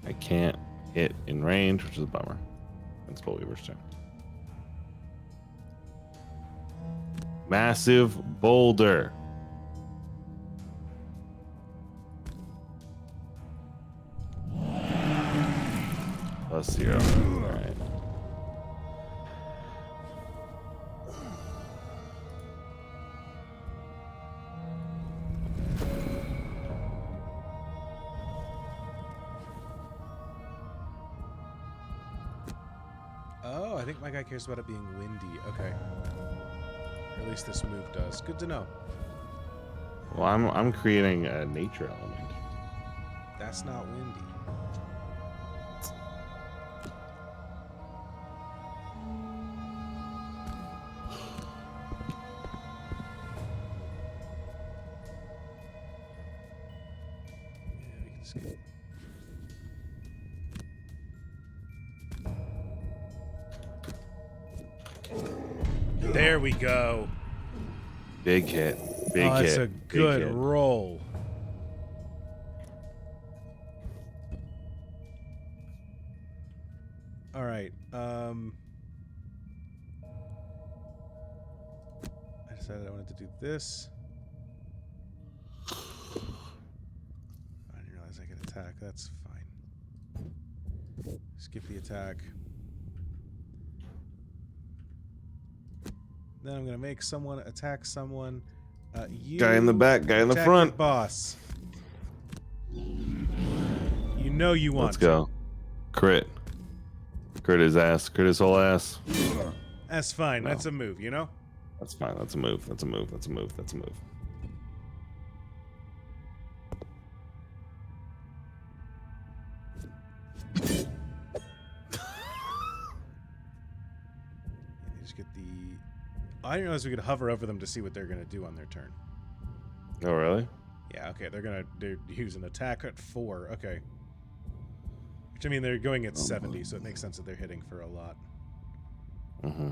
I can't hit in range, which is a bummer. It's Weaver's turn. Massive boulder. +0. All right. Oh, I think my guy cares about it being windy. Okay. Or at least this move does. Good to know. Well, I'm creating a nature element. That's not windy. Yeah, we can skip. There we go. Big hit. Big hit. That's a big good hit. roll. All right. I decided I wanted to do this. I didn't realize I could attack. That's fine. Skip the attack. Then I'm gonna make someone attack someone. You Guy in the back, guy in the attack front. your boss. You know you want Let's go. Crit. Crit his ass. Crit his whole ass. to. That's fine. No. That's a move, you know? That's fine. That's a move. That's a move. That's a move. That's a move. I didn't realize we could hover over them to see what they're going to do on their turn. Oh, really? Yeah, okay. They're using attack at 4. Okay. Which, I mean, they're going at 70, so it makes sense that they're hitting for a lot. Mm-hmm.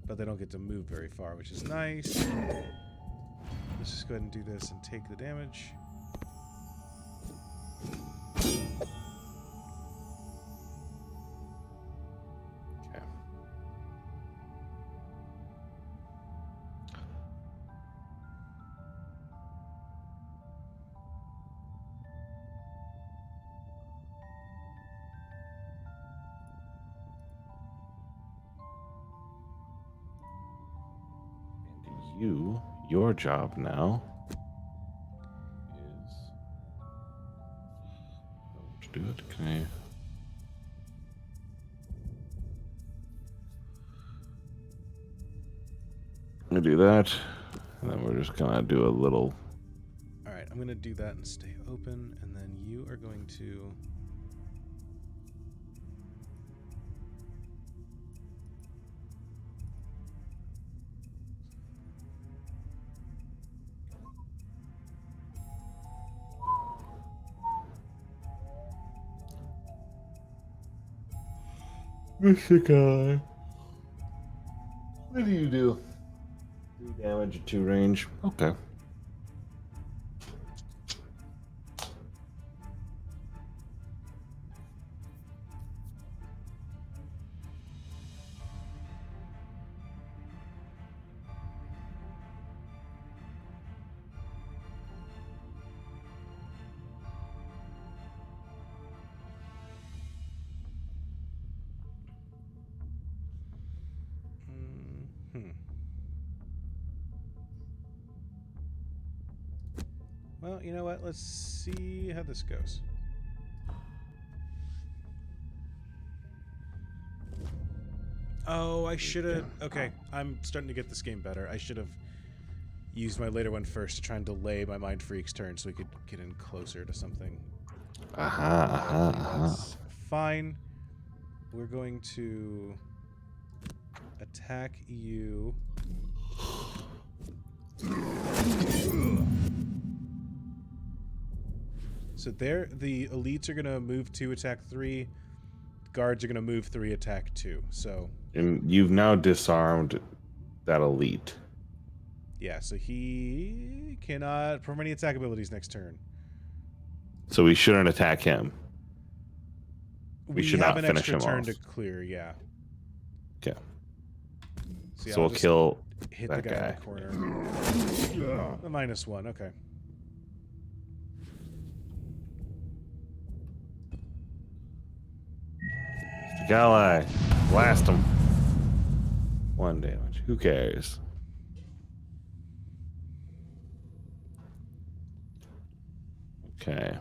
But they don't get to move very far, which is nice. Let's just go ahead and do this and take the damage. Okay. And your job now is to do it. Can I? I'm gonna do that, and then we're just gonna do a little. All right, I'm going to do that and stay open, and then you are going to... Mr. Guy. What do you do? 3 damage at 2 range. Okay. Well, you know what? Let's see how this goes. Oh, I should have... Okay, I'm starting to get this game better. I should have used my later one first to try and delay my Mind Freak's turn so we could get in closer to something. That's fine. We're going to attack you. So there, the elites are going to move 2, attack 3. Guards are going to move 3, attack 2. So... And you've now disarmed that elite. Yeah, so he cannot perform any attack abilities next turn. So we shouldn't attack him. We should have not an finish extra him turn off. to clear, yeah. Okay. Yeah, So I'll we'll just kill hit that the guy guy. in the corner. A -1, okay. Ally. Blast him. 1 damage. Who cares? Okay.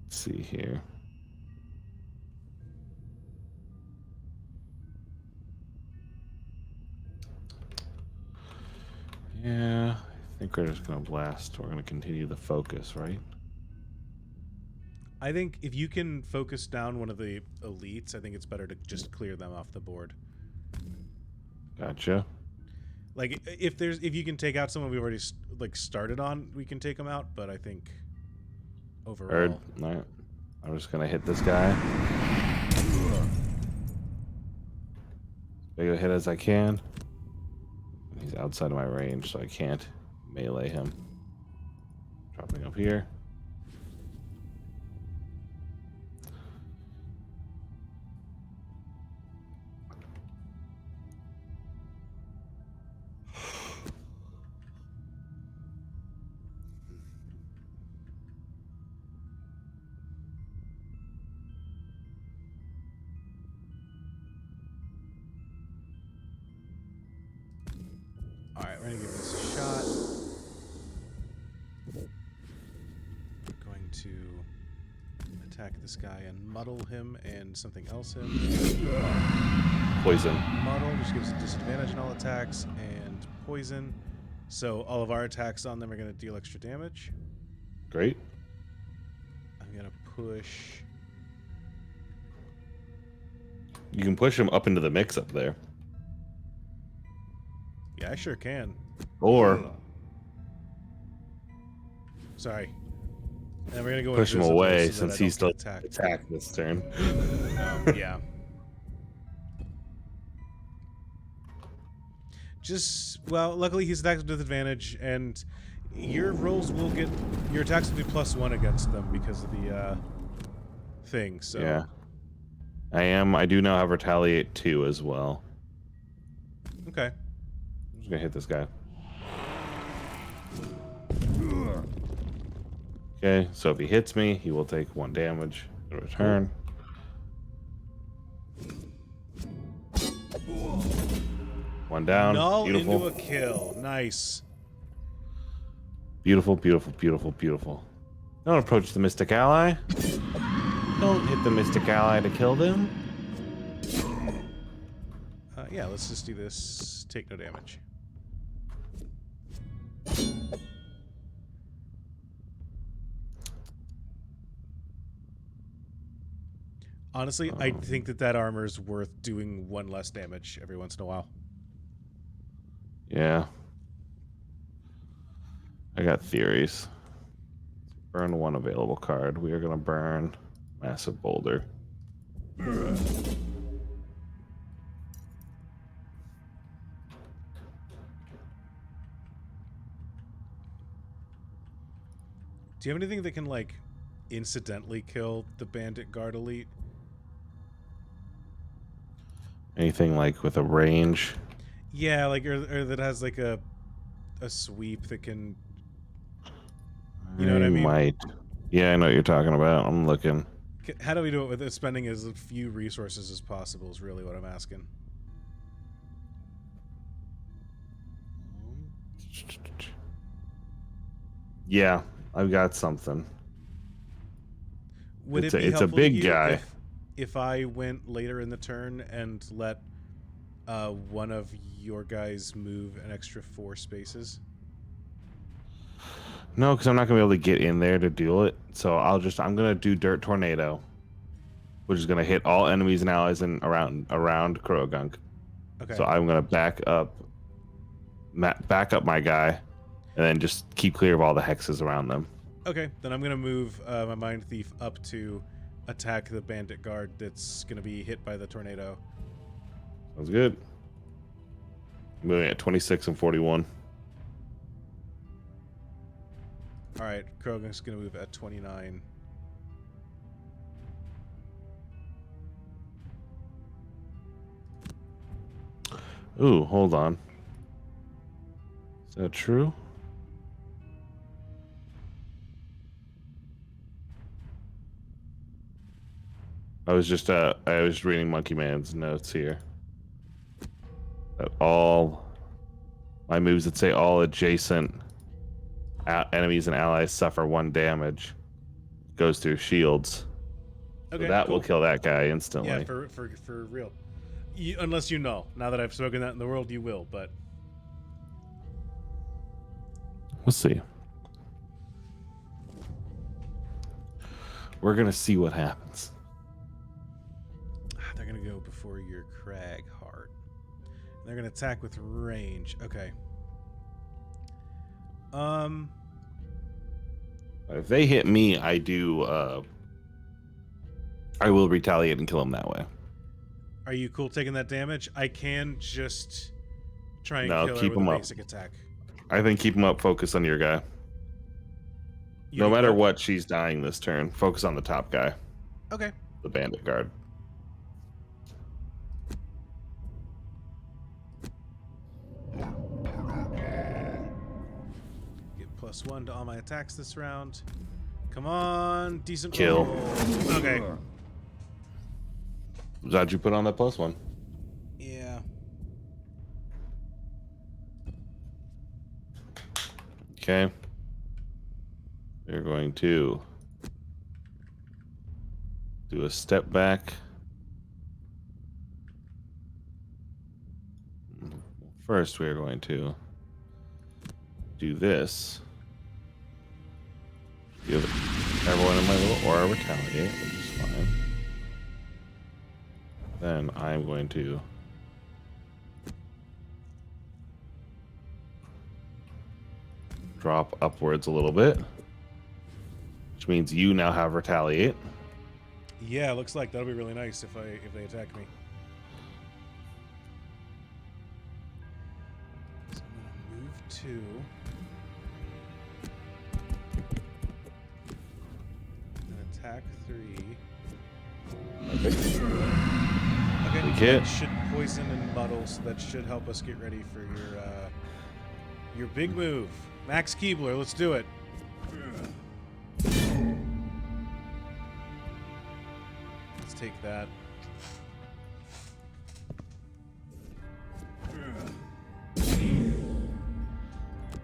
Let's see here. Yeah, I think we're just going to blast. We're going to continue the focus, right? I think if you can focus down one of the elites, I think it's better to just clear them off the board. Gotcha. Like if you can take out someone we've already started on, we can take them out. But I think overall, Heard. All right. I'm just going to hit this guy. As big a hit as I can. He's outside of my range, so I can't melee him. Dropping up here. Alright, we're going to give this a shot. We're going to attack this guy and muddle him and something else him. Poison. Muddle just gives a disadvantage on all attacks, and poison. So all of our attacks on them are going to deal extra damage. Great. I'm going to push... You can push him up into the mix up there. Yeah, I sure can. Or Sorry. And we're going to go push him invisible away so that since I he's don't still get attacked. attack this turn. Yeah. Just, well, luckily he's attacked with advantage, and your rolls will get, your attacks will be +1 against them because of the thing, so. Yeah. I do now have Retaliate 2 as well. Okay. I'm just gonna hit this guy. Okay, so if he hits me, he will take 1 damage in return. One down. Null Beautiful. into a kill. Nice. Beautiful, beautiful, beautiful, beautiful. Don't approach the Mystic Ally. Don't hit the Mystic Ally to kill them. Yeah, let's just do this. Take no damage. Honestly, I think that armor is worth doing 1 less damage every once in a while. Yeah. I got theories. Burn 1 available card. We are going to burn Massive Boulder. Do you have anything that can, like, incidentally kill the Bandit Guard Elite? Anything like with a range? Yeah, like, or that has, like, a sweep that can... You know what I mean? Might. Yeah, I know what you're talking about. I'm looking. How do we do it with spending as few resources as possible is really what I'm asking. Yeah, I've got something. Would It's it be a helpful big to you guy. if I went later in the turn and let one of your guys move an extra 4 spaces? No, because I'm not gonna be able to get in there to do it. So I'm gonna do Dirt Tornado, which is gonna hit all enemies and allies around Kurogunk. Okay. So I'm gonna back up my guy, and then just keep clear of all the hexes around them. Okay, then I'm gonna move my Mind Thief up to attack the Bandit Guard that's gonna be hit by the tornado. Sounds good. Moving at 26 and 41. All right, Krogan's gonna move at 29. Ooh, hold on. Is that true? I was just reading Monkey Man's notes here. That all my moves that say all adjacent enemies and allies suffer 1 damage goes through shields. Okay, So that cool. will kill that guy instantly. Yeah, for real. Unless you know. Now that I've spoken that in the world, you will, but... We'll see. We're gonna see what happens. They're gonna go before your Crag Heart. They're gonna attack with range. Okay. If they hit me, I will retaliate and kill them that way. Are you cool taking that damage? I can just try and No, kill her keep with him a up. basic attack. I think keep them up. Focus on your guy. No matter what, she's dying this turn. Focus on the top guy, Okay. the Bandit Guard. Get +1 to all my attacks this round. Come on, decent Kill. roll. Okay. Glad you put on that +1. Yeah. Okay. We're going to do a step back. First, we are going to do this. Give everyone in my little aura retaliate, which is fine. Then I'm going to drop upwards a little bit, which means you now have retaliate. Yeah, looks like that'll be really nice if they attack me. So I'm gonna move 2. And attack 3. Okay. Big hit. That should poison and muddle, so that should help us get ready for your big move. Max Keebler, let's do it. Let's take that.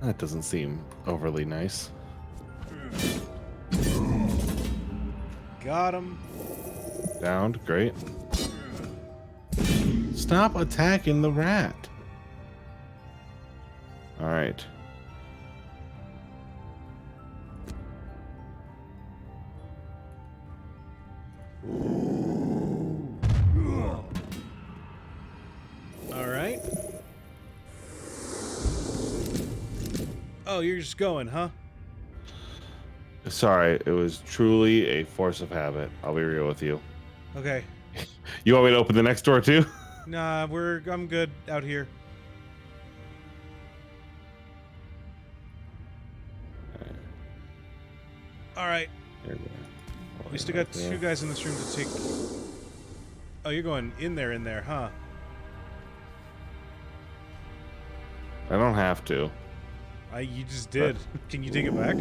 That doesn't seem overly nice. Got him. Downed, great. Stop attacking the rat. All right. All right. Oh, you're just going, huh? Sorry, it was truly a force of habit. I'll be real with you. Okay. You want me to open the next door too? Nah, I'm good out here. All right. We still got 2 guys in this room to take. Oh, you're going in there, huh? I don't have to. You just did. Can you take it back?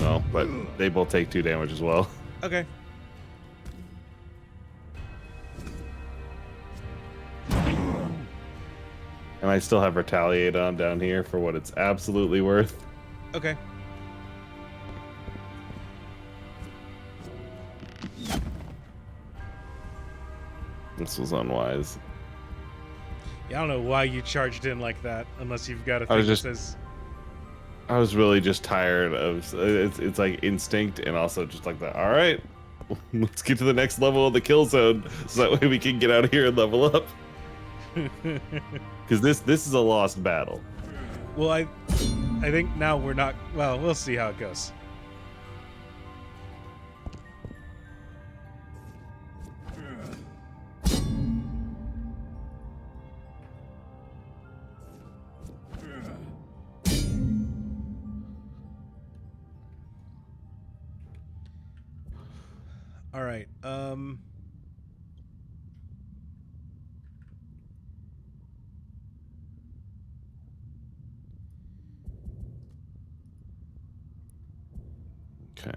No, but they both take 2 damage as well. Okay. And I still have retaliate on down here for what it's absolutely worth. Okay. This was unwise. Yeah, I don't know why you charged in like that, unless you've got a I thing was that just- says. I was really just tired of it's like instinct and also just like the all right, let's get to the next level of the kill zone so that way we can get out of here and level up. Because this is a lost battle. Well, I think now we're not. Well, we'll see how it goes. All right. Okay.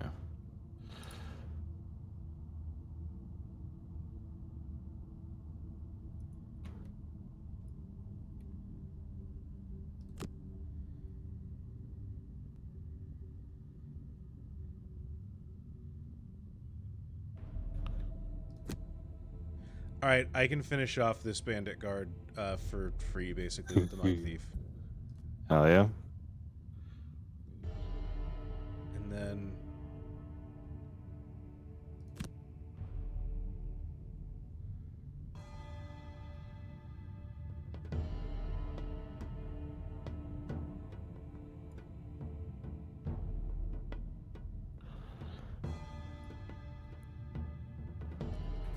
All right, I can finish off this bandit guard for free, basically, with the Mind Thief. Hell yeah. And then...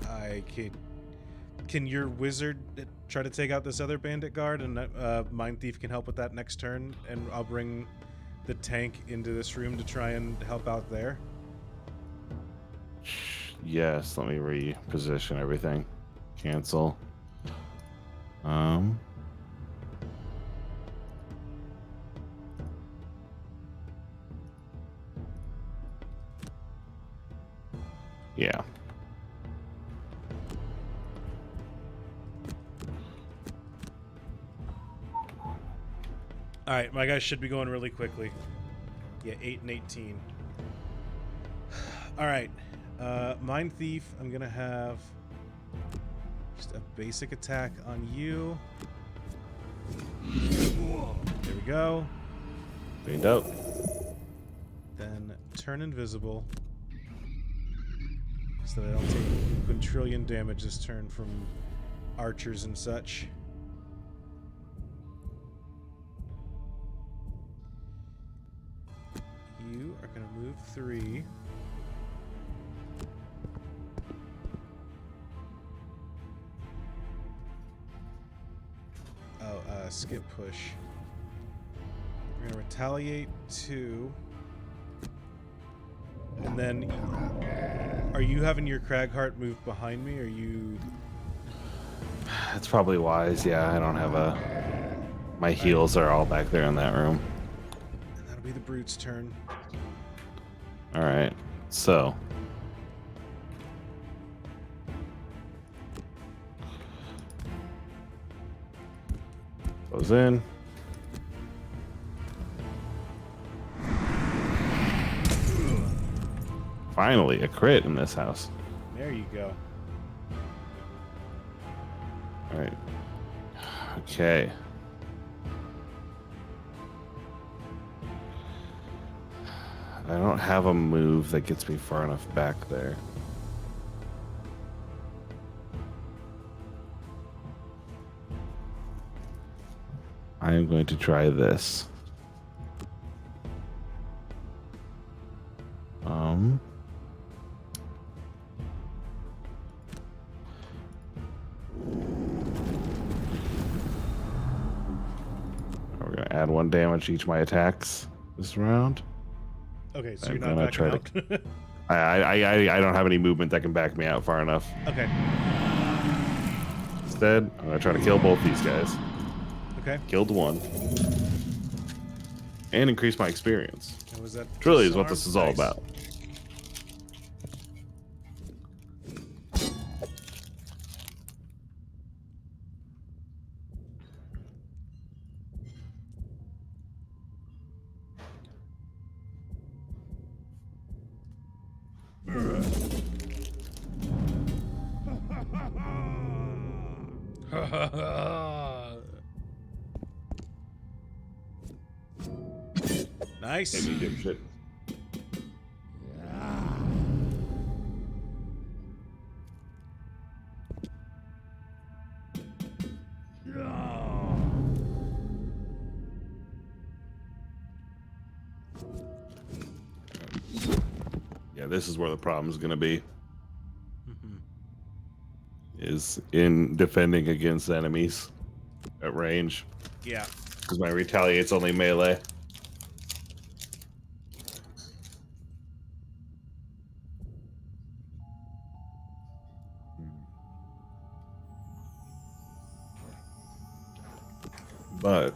I could... Can your wizard try to take out this other bandit guard, and Mind Thief can help with that next turn, and I'll bring the tank into this room to try and help out there? Yes, let me reposition everything. Cancel. Yeah. All right, my guys should be going really quickly. Yeah, 8 and 18. All right, Mind Thief, I'm gonna have just a basic attack on you. There we go. Cleaned up. Then turn invisible so that I don't take quintillion damage this turn from archers and such. You are going to move 3. Oh, skip push. We're going to retaliate 2. And then, are you having your Cragheart move behind me? Or are you... That's probably wise. Yeah, I don't have a... My heals are all back there in that room. And that'll be the Brute's turn. All right. So... Goes in. Finally, a crit in this house. There you go. All right. Okay. I don't have a move that gets me far enough back there. I am going to try this. We're gonna add 1 damage to each of my attacks this round. Okay, so I'm you're not gonna backing try out. I don't have any movement that can back me out far enough. Okay. Instead, I'm gonna try to kill both these guys. Okay. Killed 1. And increase my experience. And was that Truly is what disarm? this is all Nice. about. Nice. Maybe dipshit. Yeah, this is where the problem is going to be. Is in defending against enemies at range. Yeah. Because my retaliate's only melee. But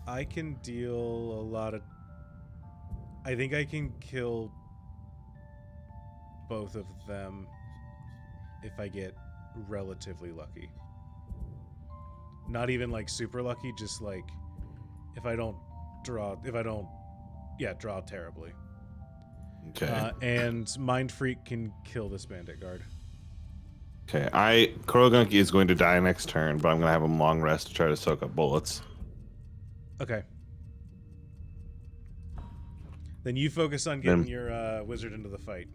I can deal a lot of... I think I can kill both of them if I get relatively lucky. Not even like super lucky, just like if I don't draw terribly. okay. And Mind Freak can kill this Bandit Guard. Okay, Kurogunki is going to die next turn, but I'm going to have him long rest to try to soak up bullets. Okay. Then you focus on getting your wizard into the fight.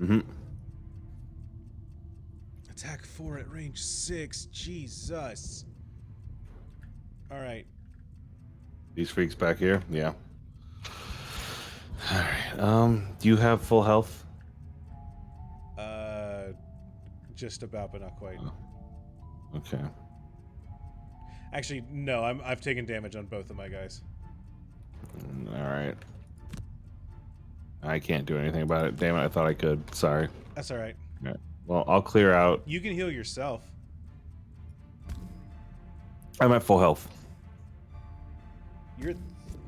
Mm-hmm. Attack 4 at range 6. Jesus. All right. These freaks back here? Yeah. All right. Do you have full health? Just about, but not quite. Oh. Okay. Actually, no. I've taken damage on both of my guys. All right. I can't do anything about it. Damn it! I thought I could. Sorry. That's all right. All right. Well, I'll clear out. You can heal yourself. I'm at full health.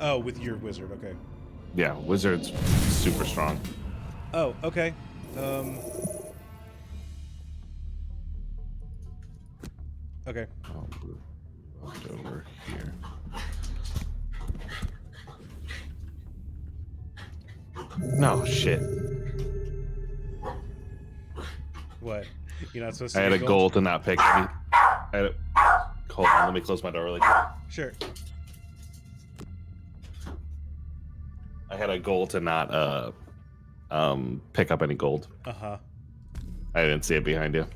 Oh, with your wizard. Okay. Yeah, wizard's super strong. Oh, okay. Okay. Over here. No shit. What? You're not supposed I to had get a goal to not pick any. Hold on, let me close my door really quick. Sure. I had a goal to not pick up any gold. Uh-huh. I didn't see it behind you.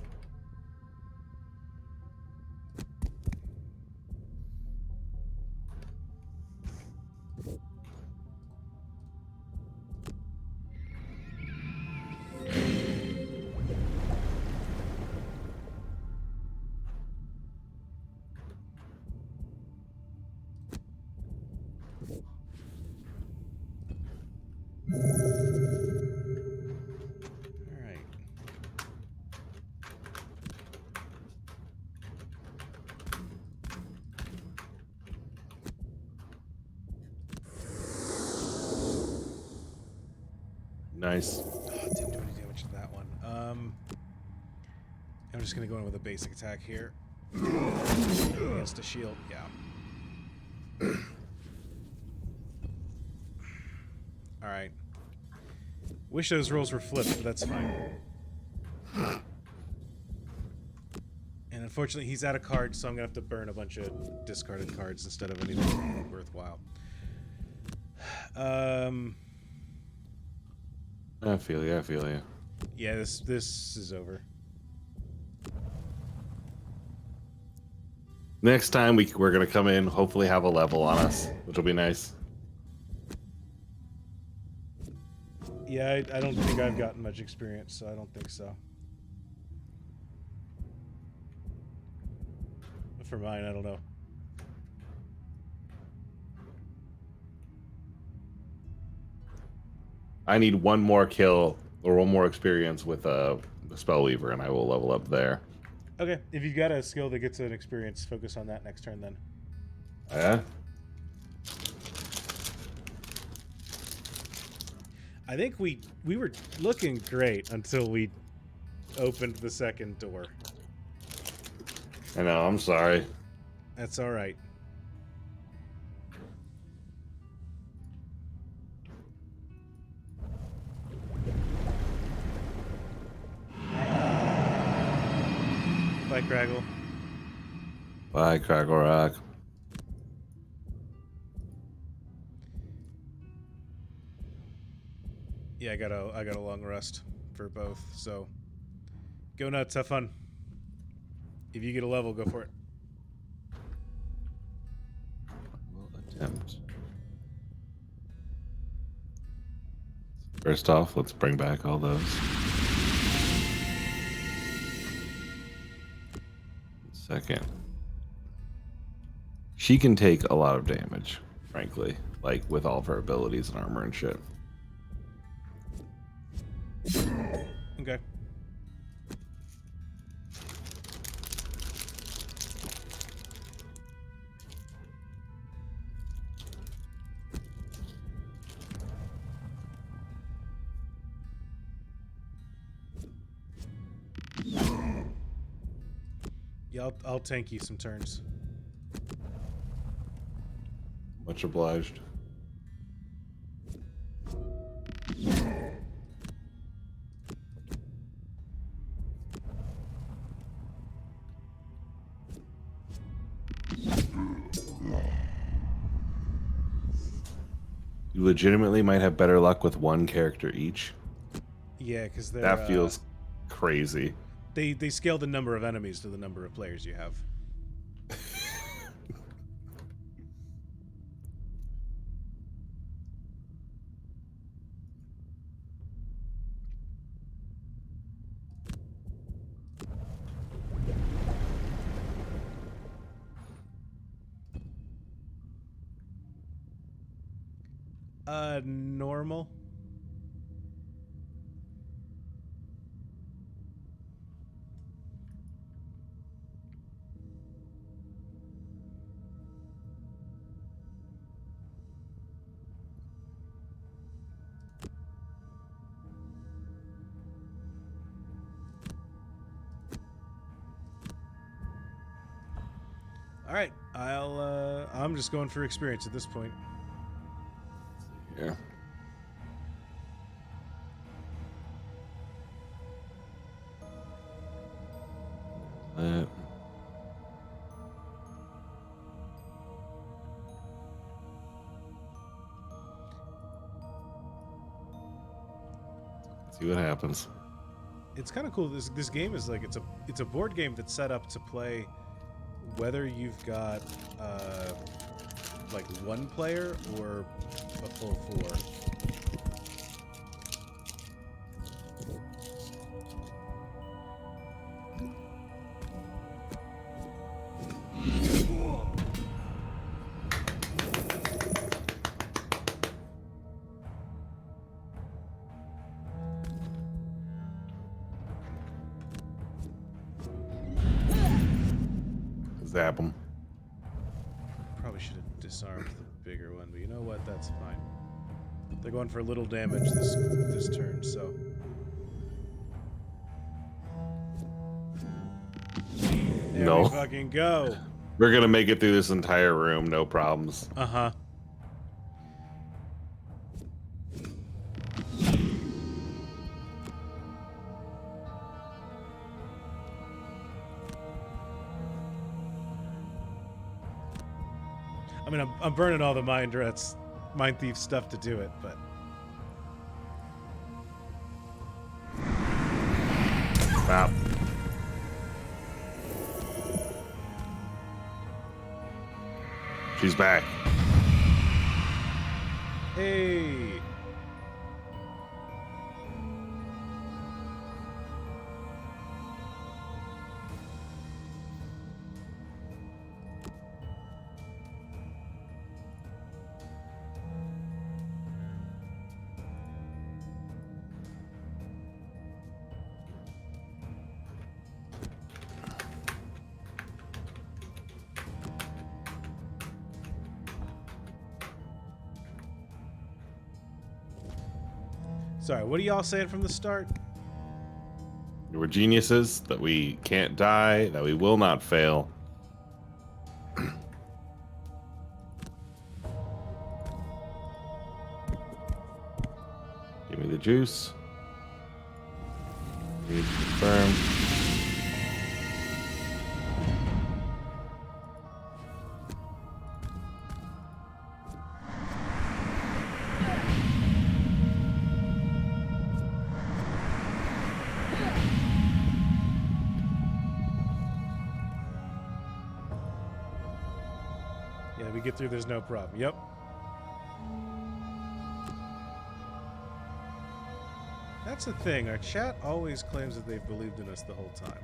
All right. Nice. Oh, didn't do any damage to that one. I'm just gonna go in with a basic attack here. Against a shield, yeah. Alright. Wish those rolls were flipped, but that's fine. And unfortunately, he's out of cards, so I'm gonna have to burn a bunch of discarded cards instead of anything worthwhile. I feel you. I feel you. Yeah, this is over. Next time we're gonna come in, hopefully have a level on us, which will be nice. Yeah, I don't think I've gotten much experience, so I don't think so. But for mine, I don't know. I need one more kill or one more experience with a Spellweaver, and I will level up there. Okay, if you've got a skill that gets an experience, focus on that next turn then. Yeah. I think we were looking great until we opened the second door. I know. I'm sorry. That's all right. Bye, Craggle. Bye, Craggle Rock. Yeah, I got a long rest for both. So go nuts, have fun. If you get a level, go for it. We'll attempt. First off, let's bring back all those. Second, she can take a lot of damage, frankly, like with all of her abilities and armor and shit. Okay. Yeah, I'll tank you some turns. Much obliged. You legitimately might have better luck with one character each. Yeah, because That feels crazy. They scale the number of enemies to the number of players you have. Normal. All right, I'm just going for experience at this point. Yeah. Let's see what happens. It's kind of cool. This game is like it's a board game that's set up to play whether you've got like one player or a full four. Zap them. Probably should have disarmed the bigger one, but you know what? That's fine. They're going for a little damage this turn, so. There No. we fucking go. We're gonna make it through this entire room, no problems. Uh-huh. I mean, I'm burning all the mind thief stuff to do it, but Stop. She's back. hey. Sorry, what are y'all saying from the start? We're geniuses, that we can't die, that we will not fail. Give me the juice. Confirm. Yeah, we get through, there's no problem. Yep. That's the thing. Our chat always claims that they've believed in us the whole time.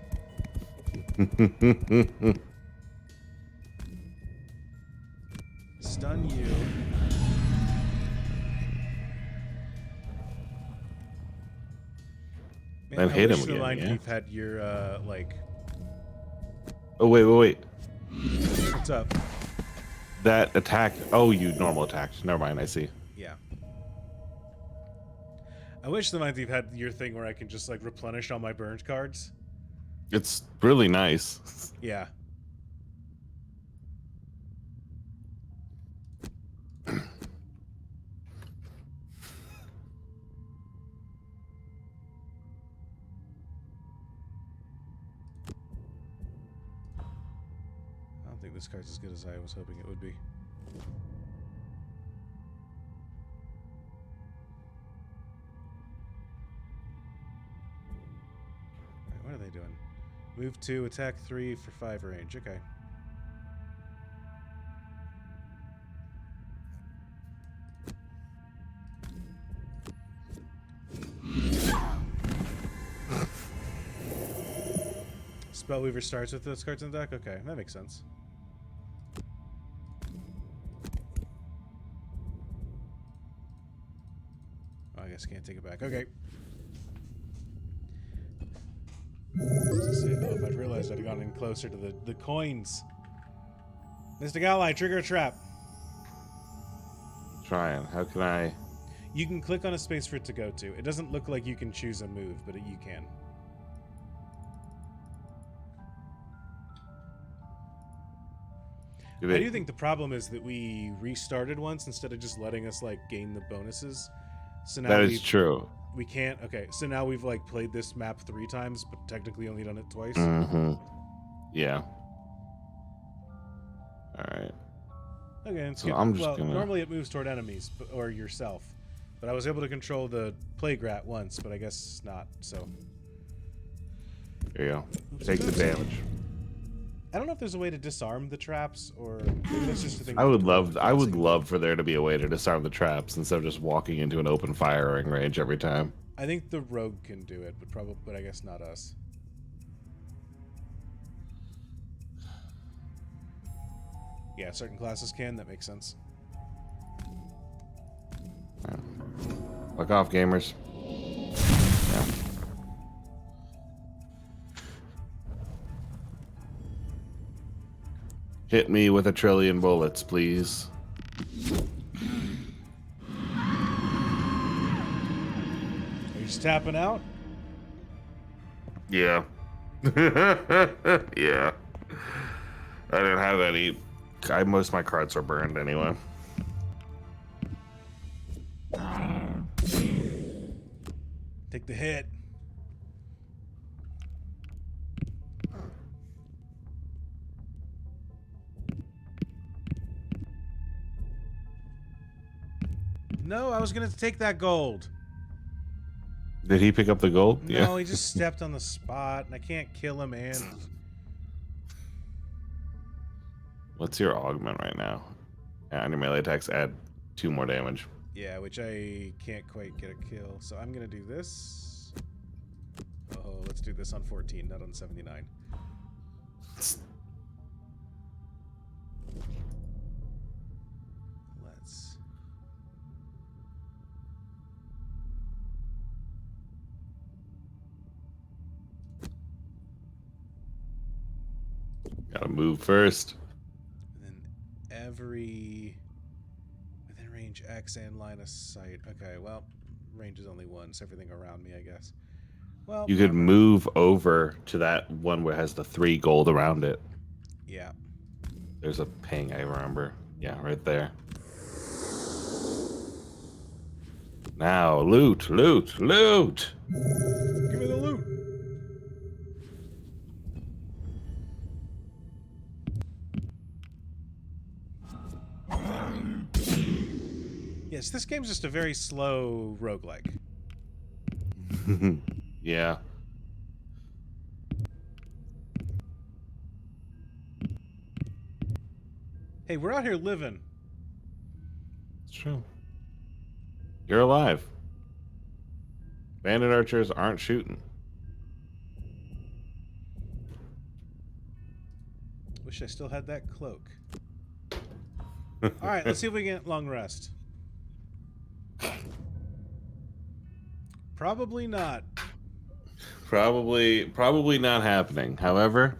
Stun you. Man, Then I hit wish him the again, line yeah. thief had your like. Oh, wait. What's up? That attack. Oh, you normal attacked. Never mind, I see. Yeah. I wish the Mind Thief had your thing where I can just like replenish all my burned cards. It's really nice. Yeah. I don't think this card's as good as I was hoping it would be. Alright, what are they doing? Move 2, attack 3 for 5 range. Okay. Spellweaver starts with those cards in the deck? Okay, that makes sense. Oh, I guess I can't take it back. Okay. I was gonna say, though, if I'd realized I'd have gone in closer to the coins. Mystic Ally, trigger a trap. Trying. How can I? You can click on a space for it to go to. It doesn't look like you can choose a move, but you can. I do think the problem is that we restarted once instead of just letting us like gain the bonuses. So now That is true. we can't. Okay, so now we've like played this map 3 times, but technically only done it twice. Mm-hmm. Yeah. All right. Okay, and So I'm just well, gonna. normally it moves toward enemies or yourself, but I was able to control the plague rat once, but I guess not. So There you go. Oops, Take the oops. damage. I don't know if there's a way to disarm the traps, or maybe that's just a thing. I would love. I would fencing. love for there to be a way to disarm the traps instead of just walking into an open firing range every time. I think the rogue can do it, but I guess not us. Yeah, certain classes can. That makes sense. Fuck off, gamers. Yeah. Hit me with 1 trillion bullets, please. Are you just tapping out? Yeah. Yeah. I didn't have any. Most of my cards are burned anyway. Take the hit. No, I was gonna take that gold. Did he pick up the gold? No, he just stepped on the spot, and I can't kill him, and... What's your augment right now? Yeah, on your melee attacks, add 2 more damage. Yeah, which I can't quite get a kill. So I'm gonna do this. Oh, let's do this on 14, not on 79. Let's... Gotta move first. And then every... within range X and line of sight. Okay, well, range is only 1, so everything around me, I guess. Well, You could move over to that one where it has the 3 gold around it. Yeah. There's a ping, I remember. Yeah, right there. Now, loot, loot, loot! Give me the loot! Yes, this game's just a very slow roguelike. Yeah. Hey, we're out here living. It's true. You're alive. Bandit archers aren't shooting. Wish I still had that cloak. Alright, let's see if we can get long rest. Probably not. Probably not happening. However,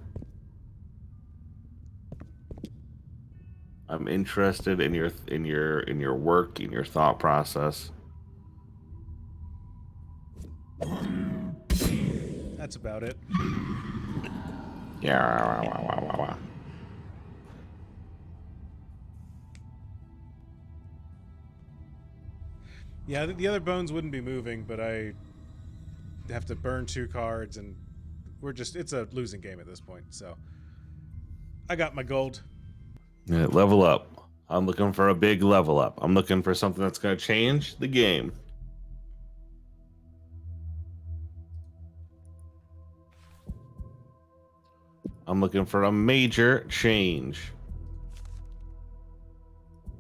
I'm interested in your work, in your thought process. That's about it. Yeah. Yeah, the other bones wouldn't be moving, but I have to burn 2 cards, and it's a losing game at this point, so I got my gold. Yeah, level up. I'm looking for a big level up. I'm looking for something that's going to change the game. I'm looking for a major change.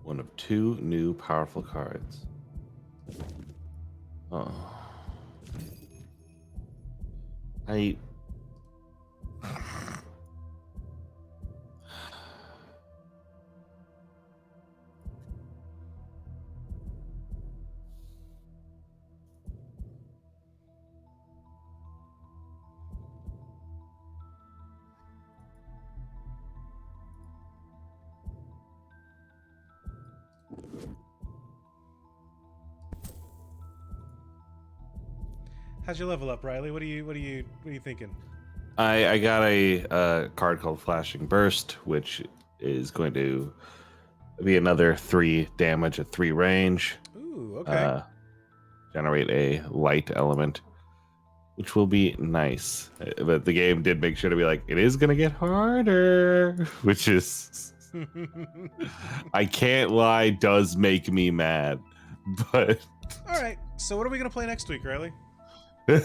One of 2 new powerful cards. Oh. How's your level up, Riley? What are you thinking? I got a card called Flashing Burst, which is going to be another 3 damage at 3 range. Ooh, okay. Generate a light element, which will be nice. But the game did make sure to be like, it is gonna get harder, which is, I can't lie, does make me mad. But All right. So what are we gonna play next week, Riley? I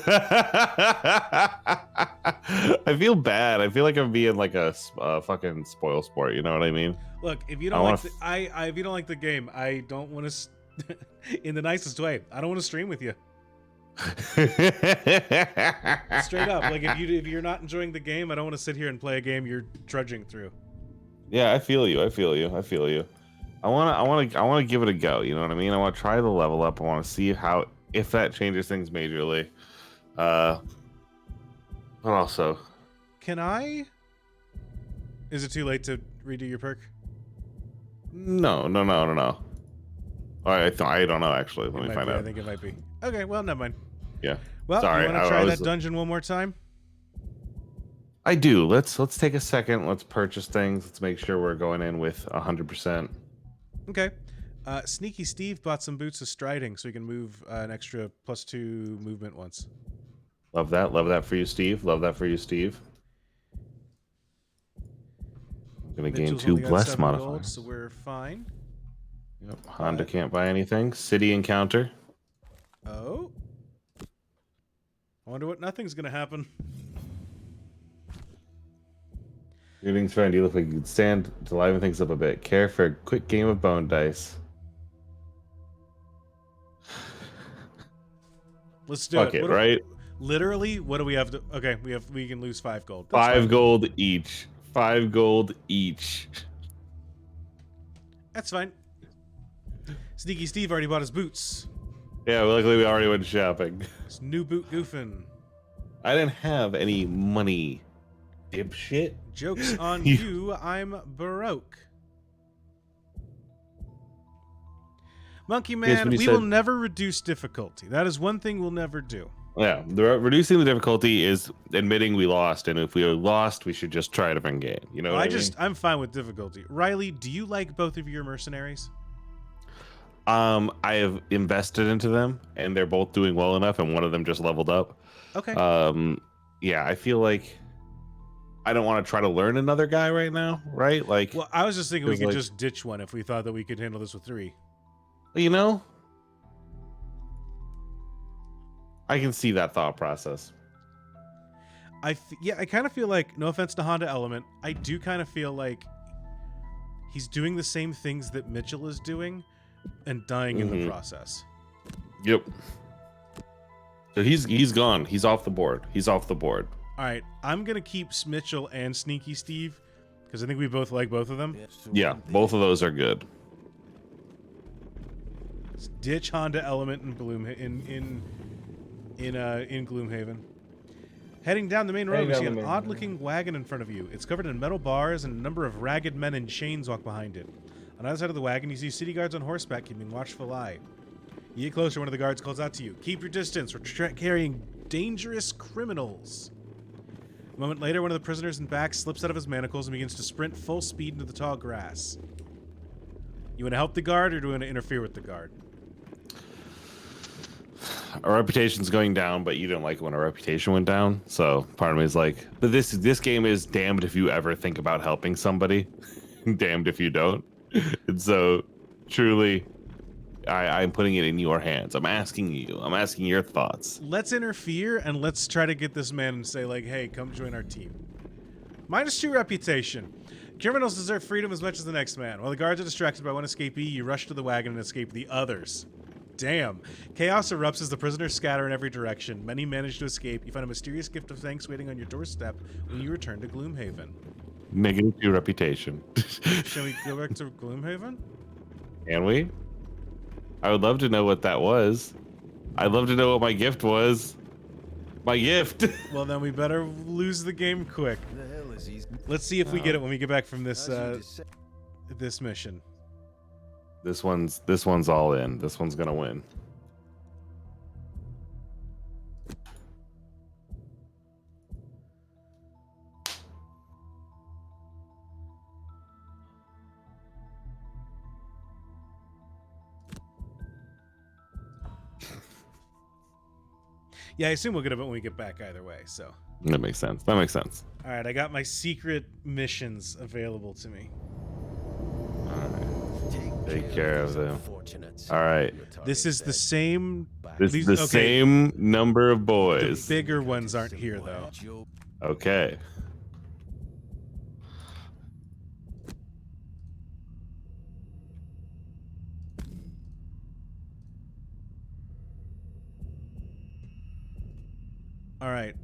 feel bad. I feel like I'm being like a fucking spoil sport. You know what I mean? Look, if you don't like if you don't like the game, I don't want to. In the nicest way, I don't want to stream with you. Straight up, like if you're not enjoying the game, I don't want to sit here and play a game you're trudging through. Yeah, I feel you. I feel you. I want to give it a go. You know what I mean? I want to try the level up. I want to see if that changes things majorly. But also, can I? Is it too late to redo your perk? No. I don't know actually. Let me find out. I think it might be. Okay, well, never mind. Yeah. Well, sorry. You want to try that dungeon one more time? I do. Let's take a second. Let's purchase things. Let's make sure we're going in with 100%. Okay. Sneaky Steve bought some boots of striding so he can move an extra +2 movement once. Love that. Love that for you, Steve. Love that for you, Steve. Gonna gain 2 bless modifiers. So we're fine. Yep. Honda can't buy anything. City encounter. Oh. I wonder what nothing's gonna happen. Greetings, friend. You look like you could stand to liven things up a bit. Care for a quick game of bone dice? Let's do Fuck it, right? Literally, what do we have to? Okay, we can lose 5 gold. That's 5 gold each. 5 gold each. That's fine. Sneaky Steve already bought his boots. Yeah, well, luckily we already went shopping. It's new boot goofing. I didn't have any money. Dipshit. Joke's on you, I'm broke. Monkey Man, we will never reduce difficulty. That is one thing we'll never do. Yeah, reducing the difficulty is admitting we lost, and if we are lost, we should just try a different game. You know what I mean? I'm fine with difficulty. Riley, do you like both of your mercenaries? I have invested into them, and they're both doing well enough, and one of them just leveled up. Okay. Yeah, I feel like I don't want to try to learn another guy right now, right? Like, well, I was just thinking we could just ditch one if we thought that we could handle this with 3. You know, I can see that thought process. I kind of feel like, no offense to Honda Element, I do kind of feel like he's doing the same things that Mitchell is doing and dying in the process. Yep. So he's gone. He's off the board. All right, I'm gonna keep Mitchell and Sneaky Steve because I think we both like both of them. Yeah, both of those are good. Let's ditch Honda Element in Gloomhaven. Heading down the main road, you see an odd-looking wagon in front of you. It's covered in metal bars, and a number of ragged men in chains walk behind it. On the other side of the wagon, you see city guards on horseback keeping watchful eye. You get closer, one of the guards calls out to you. Keep your distance, we're carrying dangerous criminals. A moment later, one of the prisoners in back slips out of his manacles and begins to sprint full speed into the tall grass. You want to help the guard, or do you want to interfere with the guard? Our reputation's going down, but you didn't like it when our reputation went down. So part of me is like, but this game is damned if you ever think about helping somebody, damned if you don't. And so, truly, I'm putting it in your hands. I'm asking you. I'm asking your thoughts. Let's interfere and let's try to get this man and say, like, hey, come join our team. -2 reputation. Criminals deserve freedom as much as the next man. While the guards are distracted by one escapee, you rush to the wagon and escape the others. Damn. Chaos erupts as the prisoners scatter in every direction. Many manage to escape. You find a mysterious gift of thanks waiting on your doorstep when you return to Gloomhaven. -2 reputation. Shall we go back to Gloomhaven? Can we? I would love to know what that was. I'd love to know what my gift was. My gift. Well, then we better lose the game quick. Let's see if we get it when we get back from this this mission. This one's all in. This one's gonna win. Yeah, I assume we'll get it when we get back either way, so. That makes sense. That makes sense. All right, I got my secret missions available to me. All right. Take care of them. All right. This is the same... This is the same number of boys. The bigger ones aren't here, though. Okay. All right.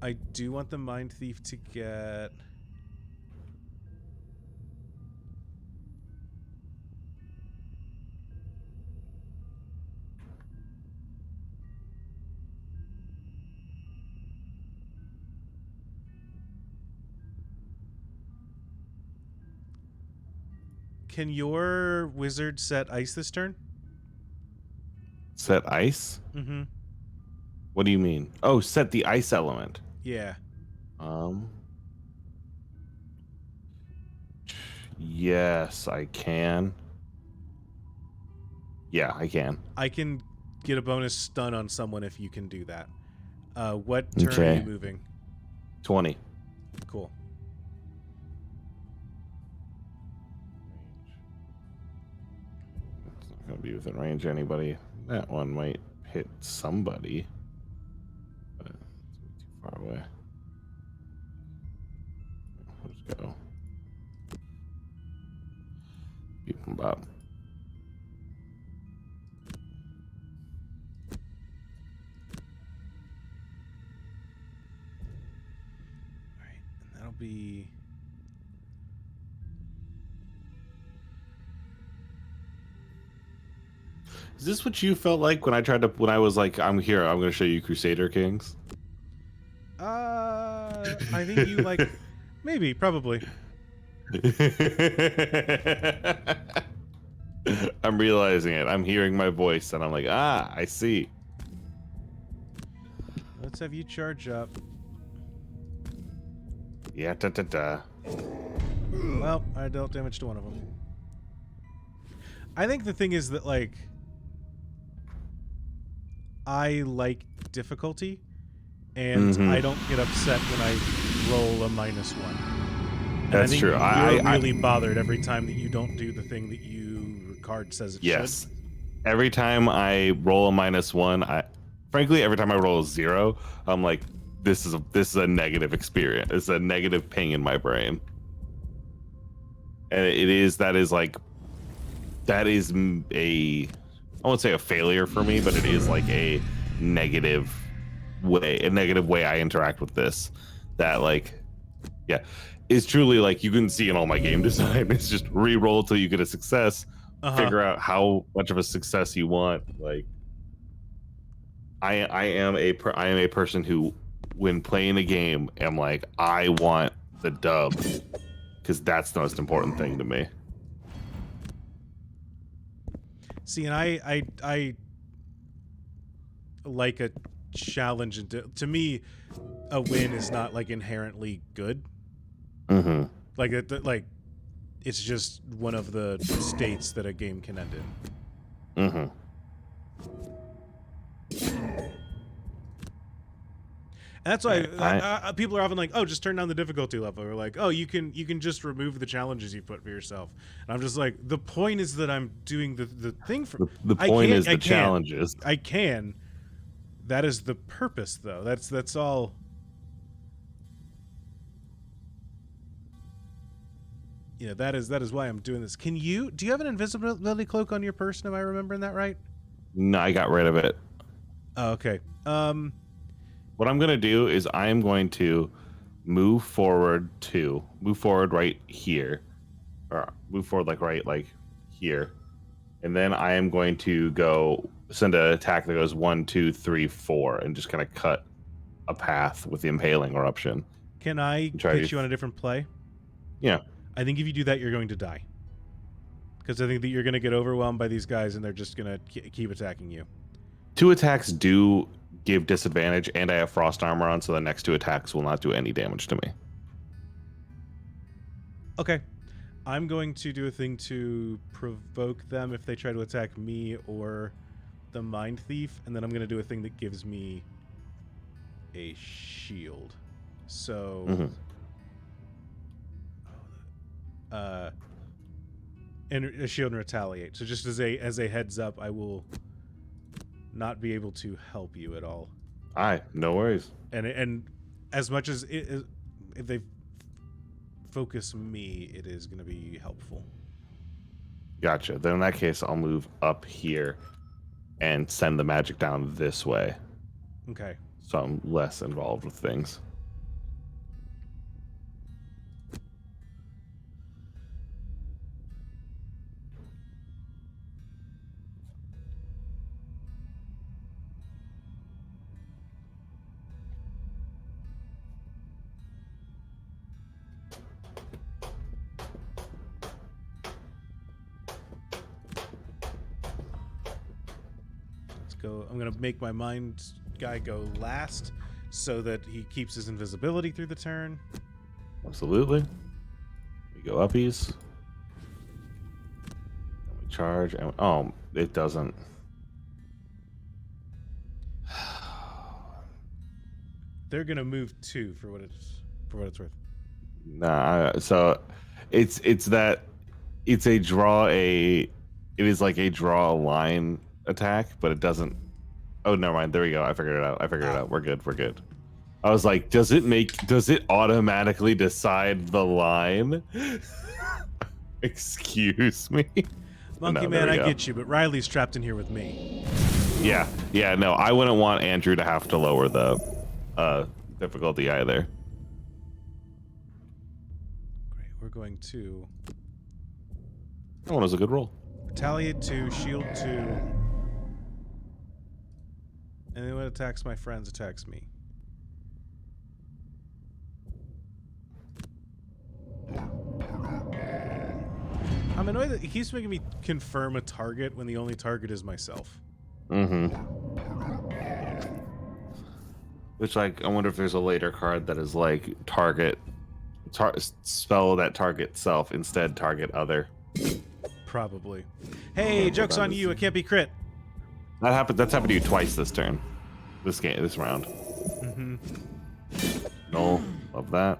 I do want the Mind Thief to get... Can your wizard set ice this turn? Set ice? Mm-hmm. What do you mean? Oh, set the ice element. Yeah. Yes, I can. Yeah, I can. I can get a bonus stun on someone if you can do that. What turn are you moving? 20. Cool. It's not going to be within range of anybody. That one might hit somebody. But it's way too far away. Let's go. Beep them up. Alright, and that'll be... Is this what you felt like when I was like, I'm here, I'm going to show you Crusader Kings? I think you like... Maybe, probably. I'm realizing it. I'm hearing my voice and I'm like, I see. Let's have you charge up. Yeah, da. Well, I dealt damage to one of them. I think the thing is that, like, I like difficulty, and I don't get upset when I roll a -1. And That's true. You're really bothered every time that you don't do the thing that your card says it should. Every time I roll a -1, frankly, every time I roll a 0, I'm like, this is a negative experience. It's a negative ping in my brain. And that is a, I won't say a failure for me, but it is like a negative way I interact with this. That, like, yeah, it's truly like, you can see in all my game design, it's just re-roll till you get a success, figure out how much of a success you want. Like, I am a person who, when playing a game, am like, I want the dub, because that's the most important thing to me. See, and I like a challenge, and to me, a win is not like inherently good. Mm-hmm. Like it's just one of the states that a game can end in. Mm-hmm. And that's why people are often like, "Oh, just turn down the difficulty level," or like, "Oh, you can just remove the challenges you put for yourself." And I'm just like, the point is that I'm doing the thing for the point is the challenges. I can. That is the purpose, though. That's all. You know, that is why I'm doing this. Do you have an invisibility cloak on your person? Am I remembering that right? No, I got rid of it. Oh, okay. What I'm gonna do is I'm going to move forward right here, or move forward like here, and then I am going to send an attack that goes 1, 2, 3, 4, and just kind of cut a path with the impaling eruption. Can I pitch you on a different play? Yeah. I think if you do that, you're going to die. Because I think that you're going to get overwhelmed by these guys, and they're just going to keep attacking you. 2 attacks do give disadvantage, and I have frost armor on, so the next 2 attacks will not do any damage to me. Okay. I'm going to do a thing to provoke them if they try to attack me or the Mind Thief, and then I'm going to do a thing that gives me a shield. So, and a shield and retaliate. So just as a heads up, I will not be able to help you at all. No worries. And as much as if they focus me, it is going to be helpful. Gotcha. Then in that case, I'll move up here and send the magic down this way. Okay. So I'm less involved with things. Go. I'm gonna make my mind guy go last, so that he keeps his invisibility through the turn. Absolutely. We go uppies. And we charge. And it doesn't. They're gonna move 2 for what it's worth. Nah. So it's a draw it is like a draw a line attack, but it doesn't. Oh, never mind. There we go. I figured it out. We're good. I was like, does it automatically decide the line? Excuse me. Monkey Man, I get you, but Riley's trapped in here with me. Yeah, no, I wouldn't want Andrew to have to lower the difficulty either. Great. We're going to That one was a good roll. retaliate 2, shield 2. Anyone attacks my friends attacks me. I'm annoyed that he keeps making me confirm a target when the only target is myself. Which, like, I wonder if there's a later card that is like spell that target self instead target other. Probably. Hey, joke's on you. It can't be crit. That's happened to you twice this turn. This round. No, love that.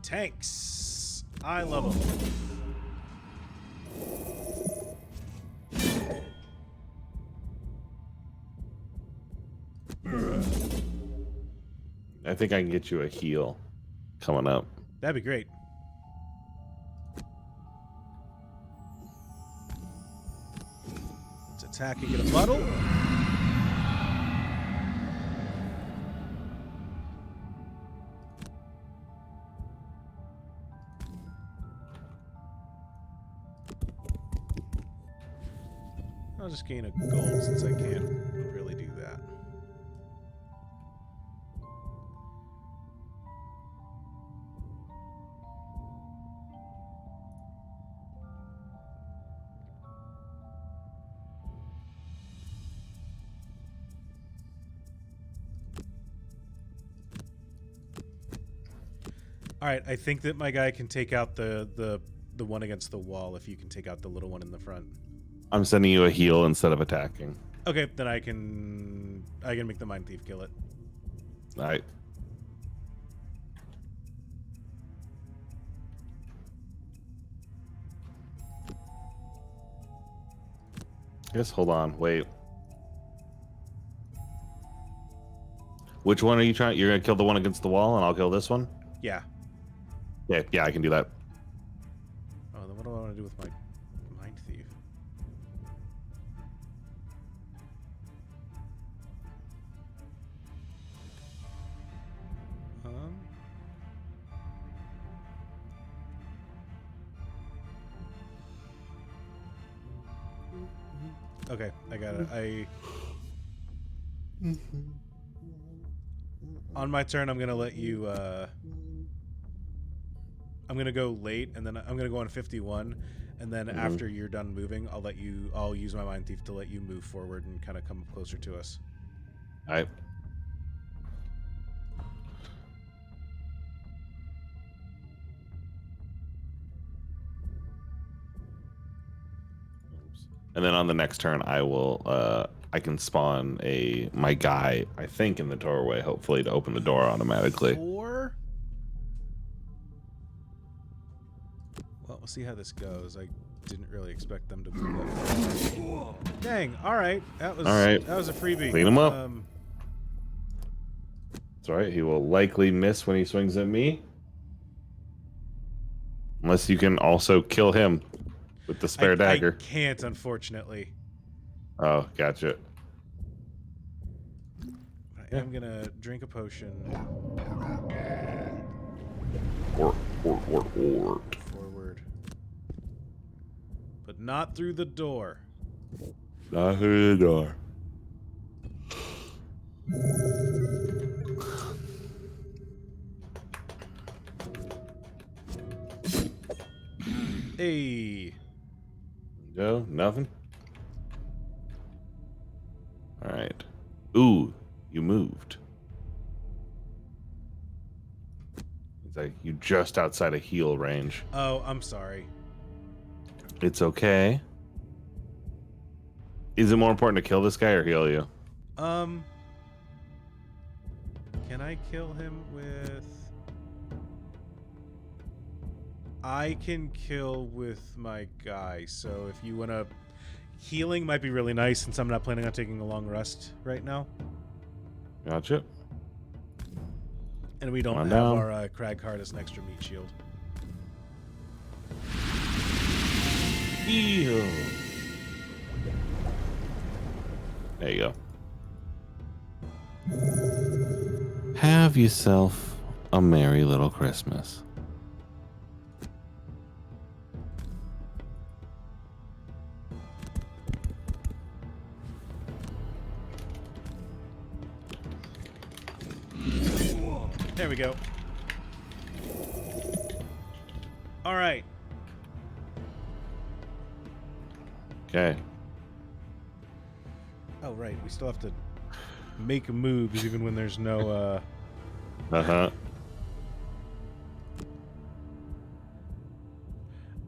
Tanks. I love them. I think I can get you a heal coming up. That'd be great. Let's attack and get a muddle. I'll just gain a gold since I can't really do that. All right, I think that my guy can take out the one against the wall if you can take out the little one in the front. I'm sending you a heal instead of attacking. Okay, then I can make the Mind Thief kill it. All right. Yes, hold on, wait. Which one are you trying? You're gonna kill the one against the wall, and I'll kill this one? Yeah. Yeah, I can do that. Oh, then what do I want to do with my Mind Thief? Okay, I got it. On my turn, I'm gonna let you. I'm gonna go late, and then I'm gonna go on 51, and then after you're done moving, I'll use my Mind Thief to let you move forward and kind of come closer to us. All right. And then on the next turn, I will I can spawn my guy, I think, in the doorway, hopefully to open the door automatically. 4. Well, we'll see how this goes. I didn't really expect them to move that far. Dang! All right, that was a freebie. Clean him up. That's all right. He will likely miss when he swings at me, unless you can also kill him with the spare dagger. I can't, unfortunately. Oh, gotcha. I'm gonna drink a potion. Forward. But not through the door. Not through the door. Hey. No, nothing. All right. Ooh, you moved. It's like you just outside of heal range. Oh, I'm sorry. It's okay. Is it more important to kill this guy or heal you? Can I kill him with... I can kill with my guy, so if you want to... Healing might be really nice since I'm not planning on taking a long rest right now. Gotcha. And we don't have our Crag card as an extra meat shield. Heal. There you go. Have yourself a merry little Christmas. There we go. All right. Okay. Oh, right. We still have to make moves even when there's no... Uh-huh.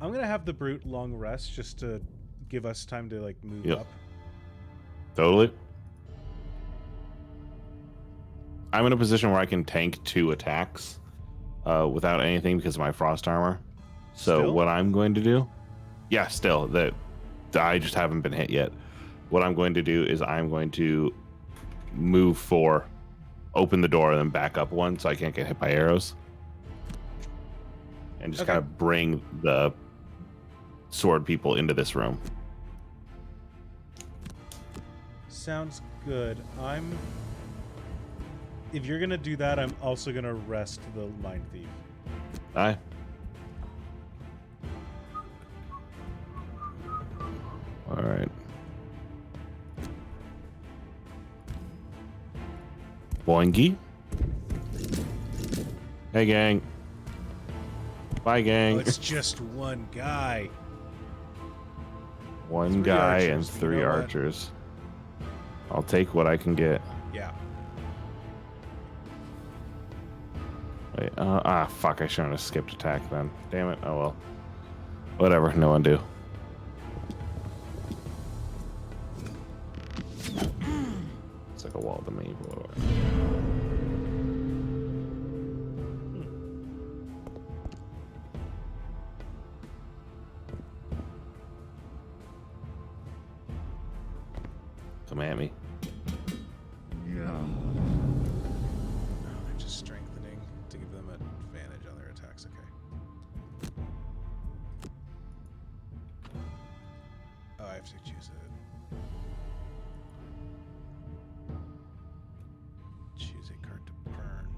I'm going to have the Brute long rest just to give us time to, like, move up. Totally. I'm in a position where I can tank 2 attacks without anything because of my frost armor. So what I'm going to do... Yeah, still. That I just haven't been hit yet. What I'm going to do is I'm going to move 4, open the door, and then back up 1 so I can't get hit by arrows. And just kind of bring the sword people into this room. Sounds good. If you're going to do that, I'm also going to rest the Mind Thief. Aye. All right. Boingy. Hey, gang. Bye, gang. Oh, it's just one guy. One guy and 3 archers. I'll take what I can get. Yeah. Wait, fuck, I shouldn't have skipped attack then. Damn it, oh well. Whatever, no undo. It's like a wall to me, but whatever. Come at me. They're just strengthening to give them an advantage on their attacks. Okay. Oh, I have to choose it. Choose a card to burn.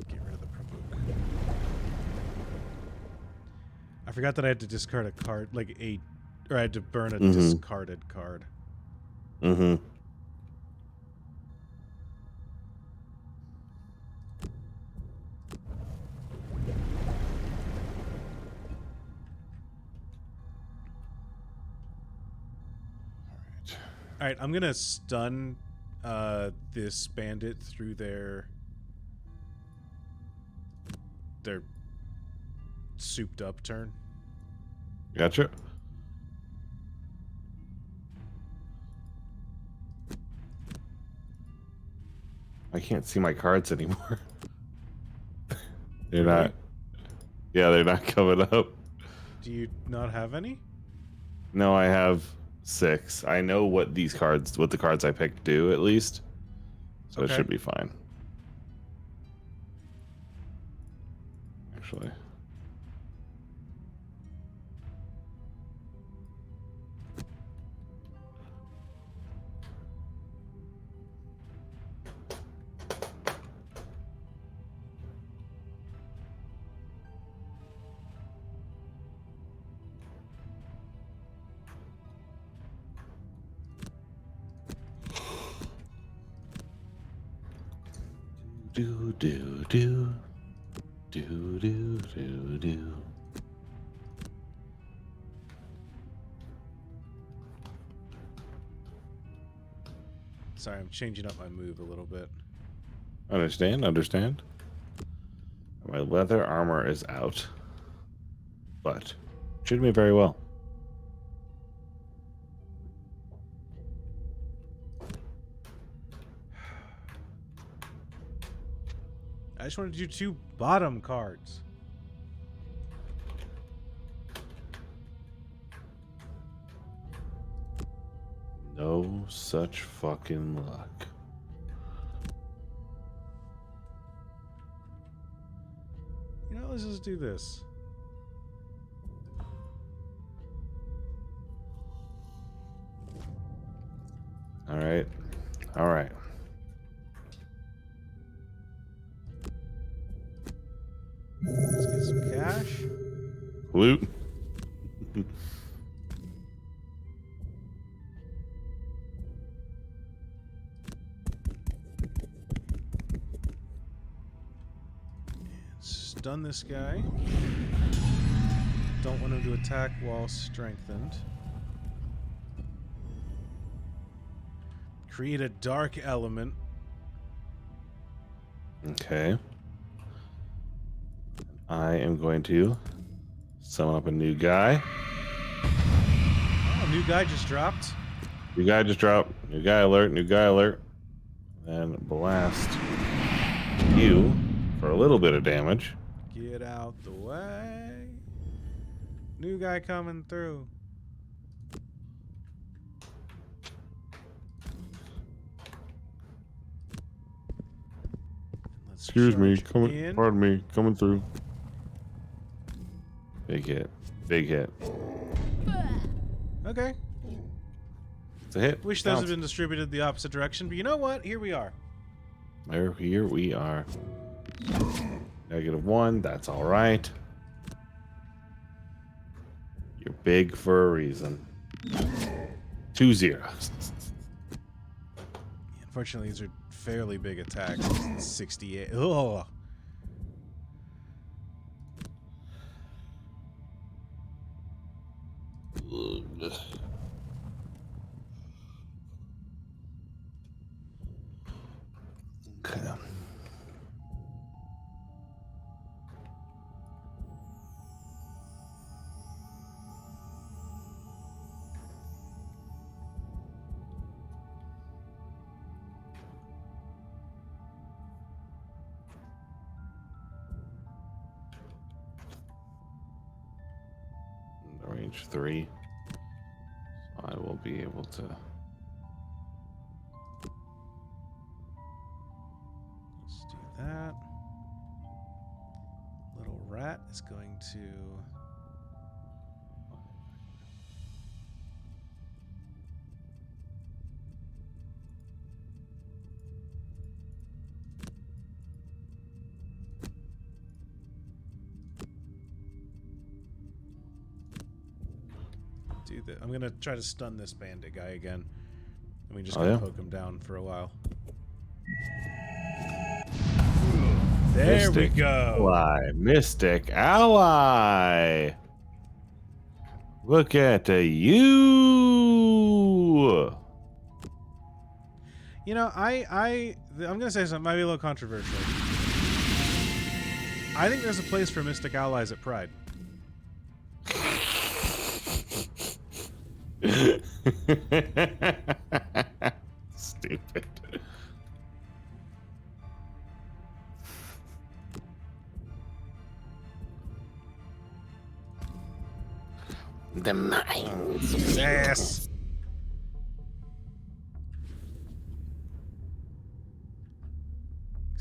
Get rid of the provoke. I forgot that I had to discard a card, or I had to burn a discarded card. Mm-hmm. All right, I'm gonna stun this bandit through their souped up turn. Gotcha. I can't see my cards anymore. They're not. Yeah, they're not coming up. Do you not have any? No, I have 6. I know what the cards I picked do at least, so it should be fine. Actually. Do do do do do do do. Sorry, I'm changing up my move a little bit. Understand. My leather armor is out, but treated me very well. I just wanted to do 2 bottom cards. No such fucking luck. You know, let's just do this. All right. All right. Let's get some cash. Loot. Stun this guy. Don't want him to attack while strengthened. Create a dark element. Okay. I am going to summon up a new guy. Oh, new guy just dropped. New guy just dropped. New guy alert. New guy alert. And blast you for a little bit of damage. Get out the way. New guy coming through. Let's Excuse me, charge coming. in. Pardon me, coming through. Big hit. Big hit. Okay. It's a hit. Wish those had Counts. been distributed the opposite direction, but you know what? Here we are. Here we are. -1. That's all right. You're big for a reason. 2 zeros. Unfortunately, these are fairly big attacks. 68. Oh. Okay. Range 3. So I will be able to. Let's do that. Little rat is going to. Do that. I'm gonna try to stun this bandit guy again. And we just gonna poke him down for a while. There we go. Ally. Mystic ally. Look at you. You know, I'm gonna say something might be a little controversial. I think there's a place for Mystic Allies at Pride. Stupid. The mines. Yes.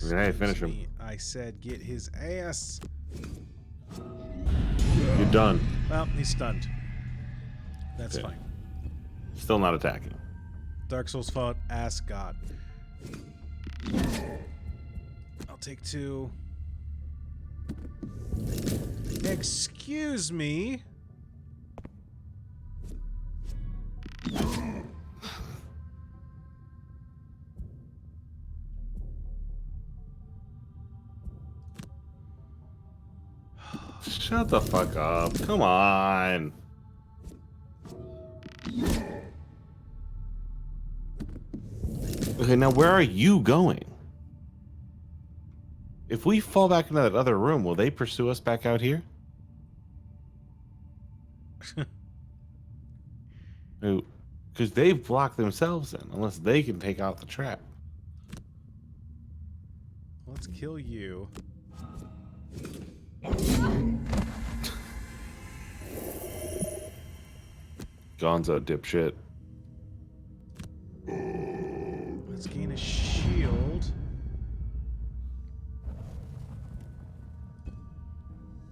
Hey, finish him. Me, I said get his ass. You're done. Well, he's stunned. That's Okay. fine. Still not attacking. Dark Souls fought. Ask God. I'll take 2. Excuse me. Shut the fuck up. Come on. Okay, now where are you going? If we fall back into that other room, will they pursue us back out here? Because they've blocked themselves in, unless they can take out the trap. Let's kill you. Gonzo dipshit. Let's gain a shield.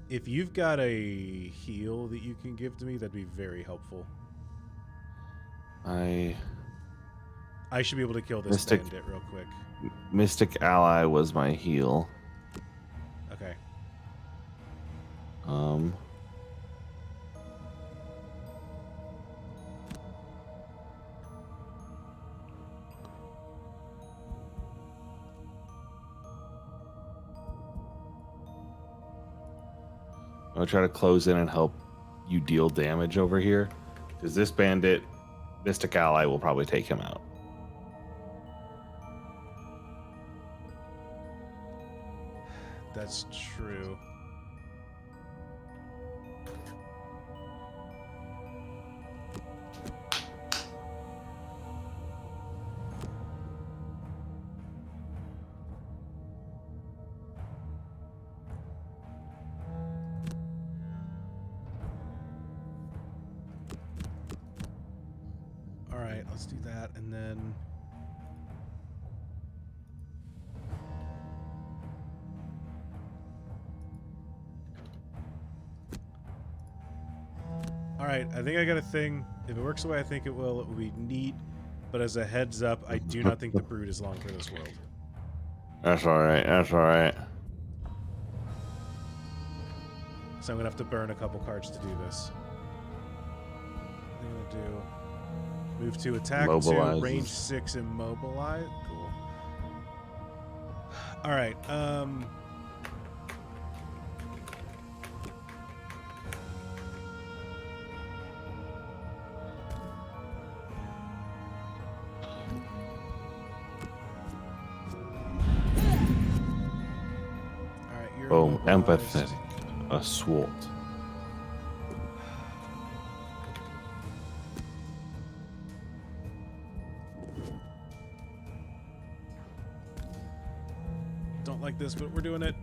If you've got a heal that you can give to me, that'd be very helpful. I should be able to kill this bandit real quick. Mystic Ally was my heal. Okay. I'll try to close in and help you deal damage over here. Because this bandit, Mystic Ally, will probably take him out. That's true. All right, let's do that, and then... Alright, I think I got a thing. If it works the way I think it will be neat. But as a heads up, I do not think the Brood is long for this world. That's alright, that's alright. So I'm going to have to burn a couple cards to do this. I'm going to do... Move to attack 2, Mobilizes. range 6, immobilize. Cool. Alright, Boom, immobilized. empathetic. Assault. Don't like this, but we're doing it.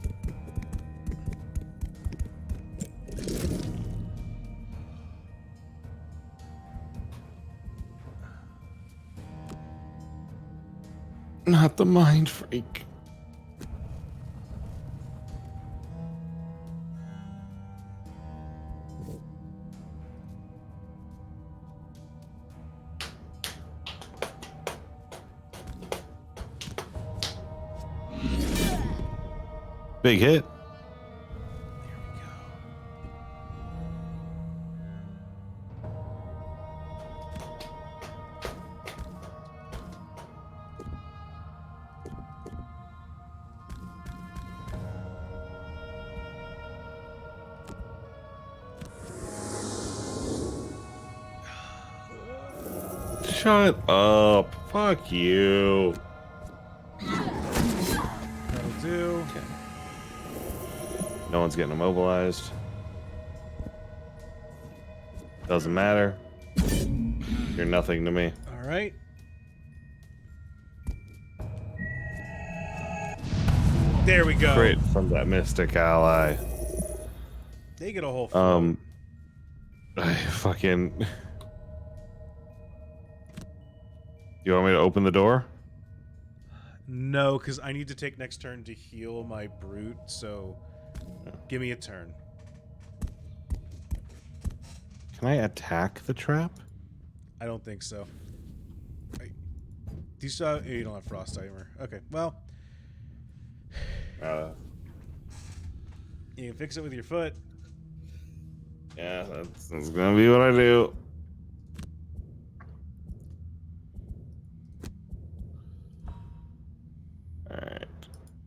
Not the mind freak. Big hit. There we go. Shut up. Fuck you. That'll do. Okay. No one's getting immobilized. Doesn't matter. You're nothing to me. All right. There we go. Crit from that mystic ally. They get a whole float. I fucking... You want me to open the door? No, because I need to take next turn to heal my brute, so give me a turn. Can I attack the trap? I don't think so. You don't have frost timer. Okay, well, you can fix it with your foot. Yeah, that's gonna be what I do. Alright.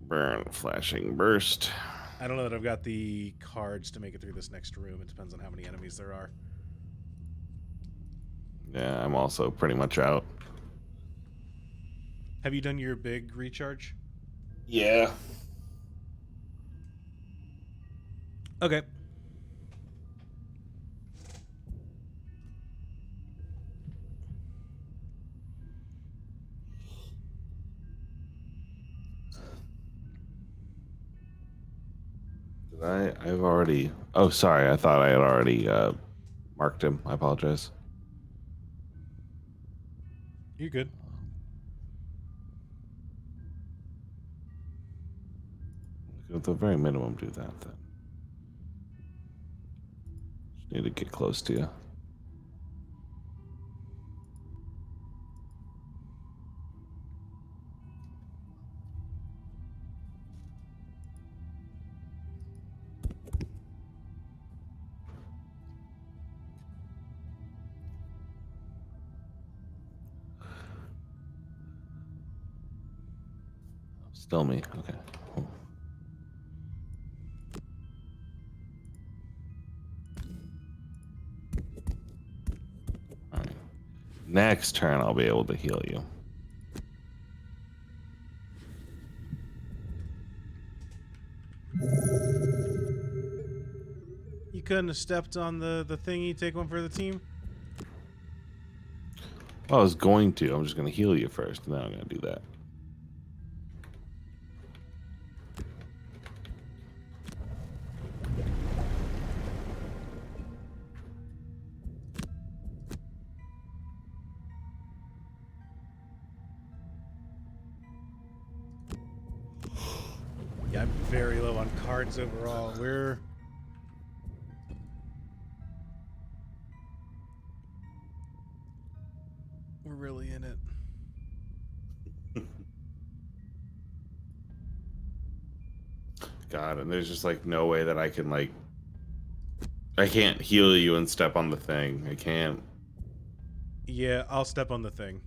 Burn, flashing burst. I don't know that I've got the cards to make it through this next room. It depends on how many enemies there are. Yeah, I'm also pretty much out. Have you done your big recharge? Yeah. Okay. I've already... Oh, sorry. I thought I had already marked him. I apologize. You're good. At the very minimum, do that then. Just need to get close to you. Still me. Okay. Cool. All right. Next turn, I'll be able to heal you. You couldn't have stepped on the thingy, take one for the team? I was going to. I'm just going to heal you first, and then I'm going to do that. Yeah, I'm very low on cards overall. We're really in it. God, and there's just like no way that I can like... I can't heal you and step on the thing. I can't. Yeah, I'll step on the thing.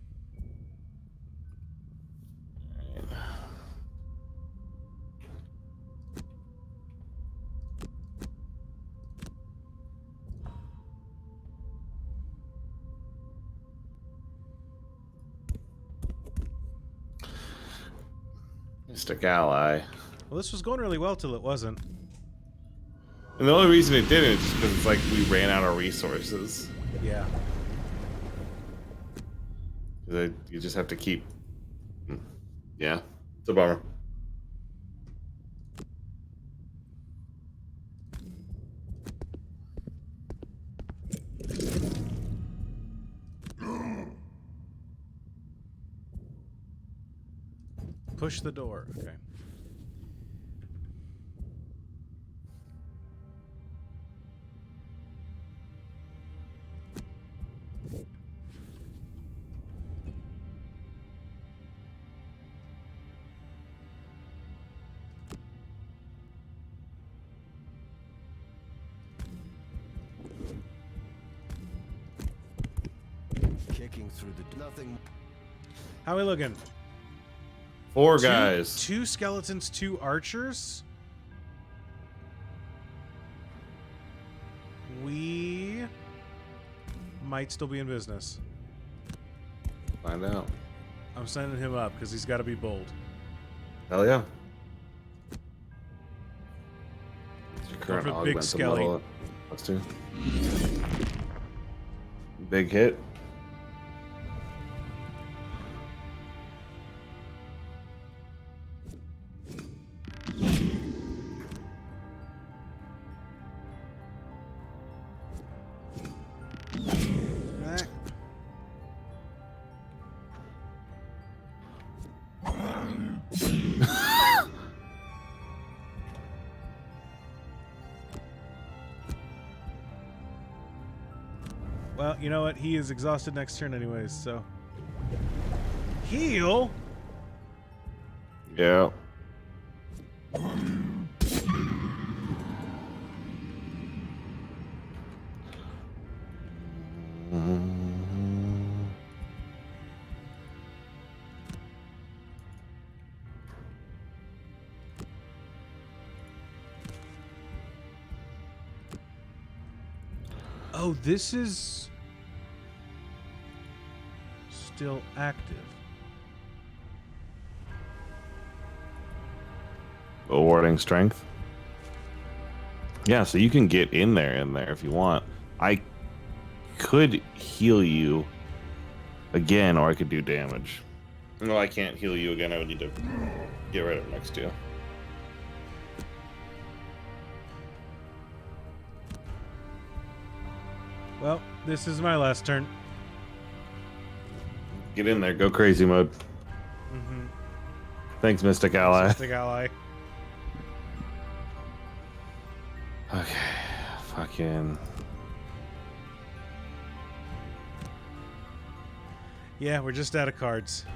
Mystic ally. Well, this was going really well till it wasn't. And the only reason it didn't is just because it's like we ran out of resources. Yeah. You just have to keep... Yeah, it's a bummer. Push the door. Okay. Kicking through the nothing. How are we looking? 4 guys. Two skeletons, 2 archers. We might still be in business. Find out. I'm sending him up because he's got to be bold. Hell yeah. What's your current for Big augmented Skelly. level? +2. Big hit. Well, you know what? He is exhausted next turn anyways, so... Heal? Yeah. Oh, this is... still active. Awarding strength. Yeah, so you can get in there if you want. I could heal you again, or I could do damage. No, I can't heal you again. I would need to get right up next to you. Well, this is my last turn. Get in there. Go crazy mode. Mm-hmm. Thanks, Mystic Ally. Mystic Ally. Okay. Fucking... Yeah, we're just out of cards.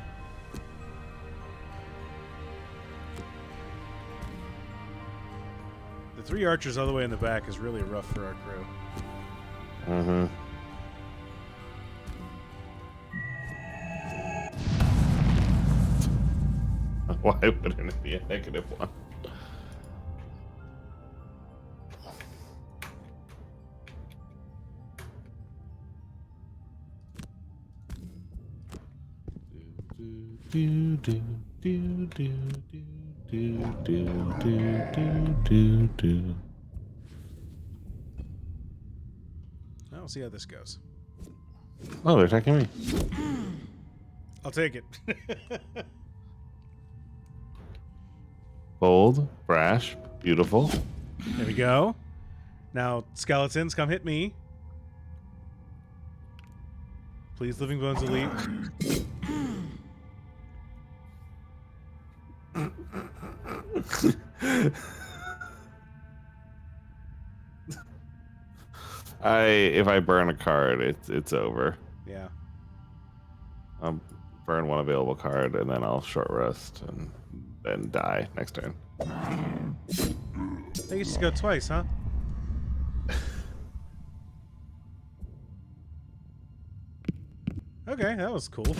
The 3 archers all the way in the back is really rough for our crew. Mm-hmm. Why wouldn't it be a -1? I'll see how this goes. Oh, they're attacking me. I'll take it. Bold, brash, beautiful. There we go. Now, skeletons, come hit me. Please, Living Bones Elite. If I burn a card, it's over. Yeah. I'll burn one available card and then I'll short rest and then die next turn. They used to go twice, huh? Okay, that was cool.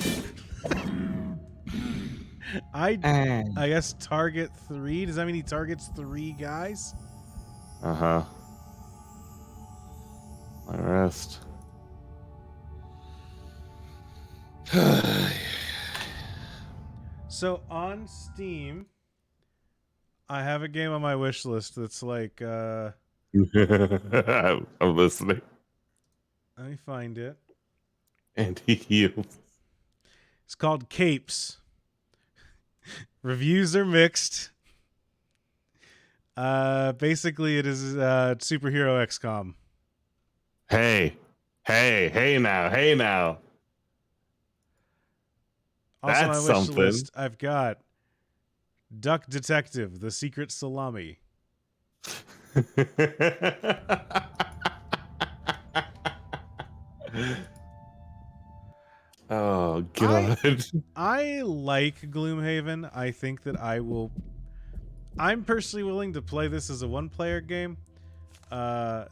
I guess target 3. Does that mean he targets 3 guys? Uh-huh. My rest. So on Steam, I have a game on my wish list that's like I'm listening. let me find it. And he heals. It's called Capes. Reviews are mixed. Basically it is superhero XCOM. Hey now. Also That's on my wish something. list, I've got Duck Detective, The Secret Salami. Oh god. I like Gloomhaven. I think that I'm personally willing to play this as a 1-player game.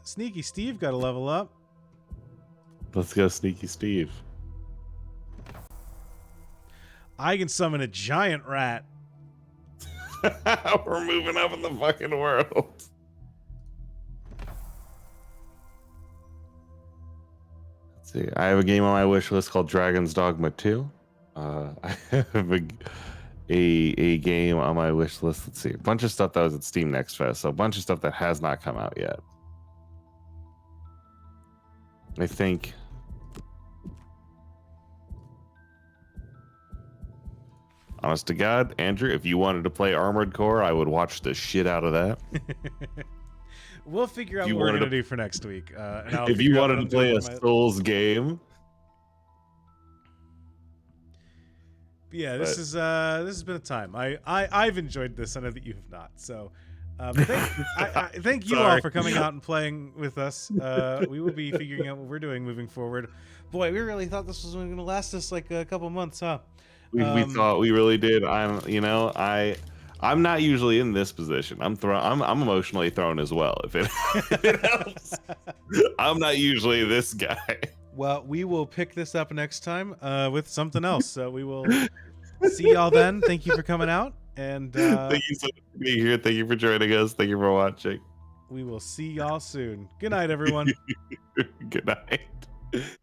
Sneaky Steve got a level up. Let's go, Sneaky Steve. I can summon a giant rat. We're moving up in the fucking world. Let's see. I have a game on my wish list called Dragon's Dogma 2. I have a game on my wish list. Let's see, a bunch of stuff that was at Steam Next Fest, so a bunch of stuff that has not come out yet. I think. Honest to God, Andrew, if you wanted to play Armored Core, I would watch the shit out of that. We'll figure out what we're gonna do for next week. And I'll if you figure out wanted what to I'm play doing a for my- Souls game, Yeah, this has been a time. I've enjoyed this. I know that you have not. So, thank you all Sorry. for coming out and playing with us. We will be figuring out what we're doing moving forward. Boy, we really thought this was going to last us like a couple months, huh? we thought we really did. I'm not usually in this position. I'm emotionally thrown as well. If it helps, I'm not usually this guy. Well, we will pick this up next time with something else. So we will see y'all then. Thank you for coming out, and Thank you so much for being here. Thank you for joining us. Thank you for watching. we will see y'all soon. Good night, everyone. Good night.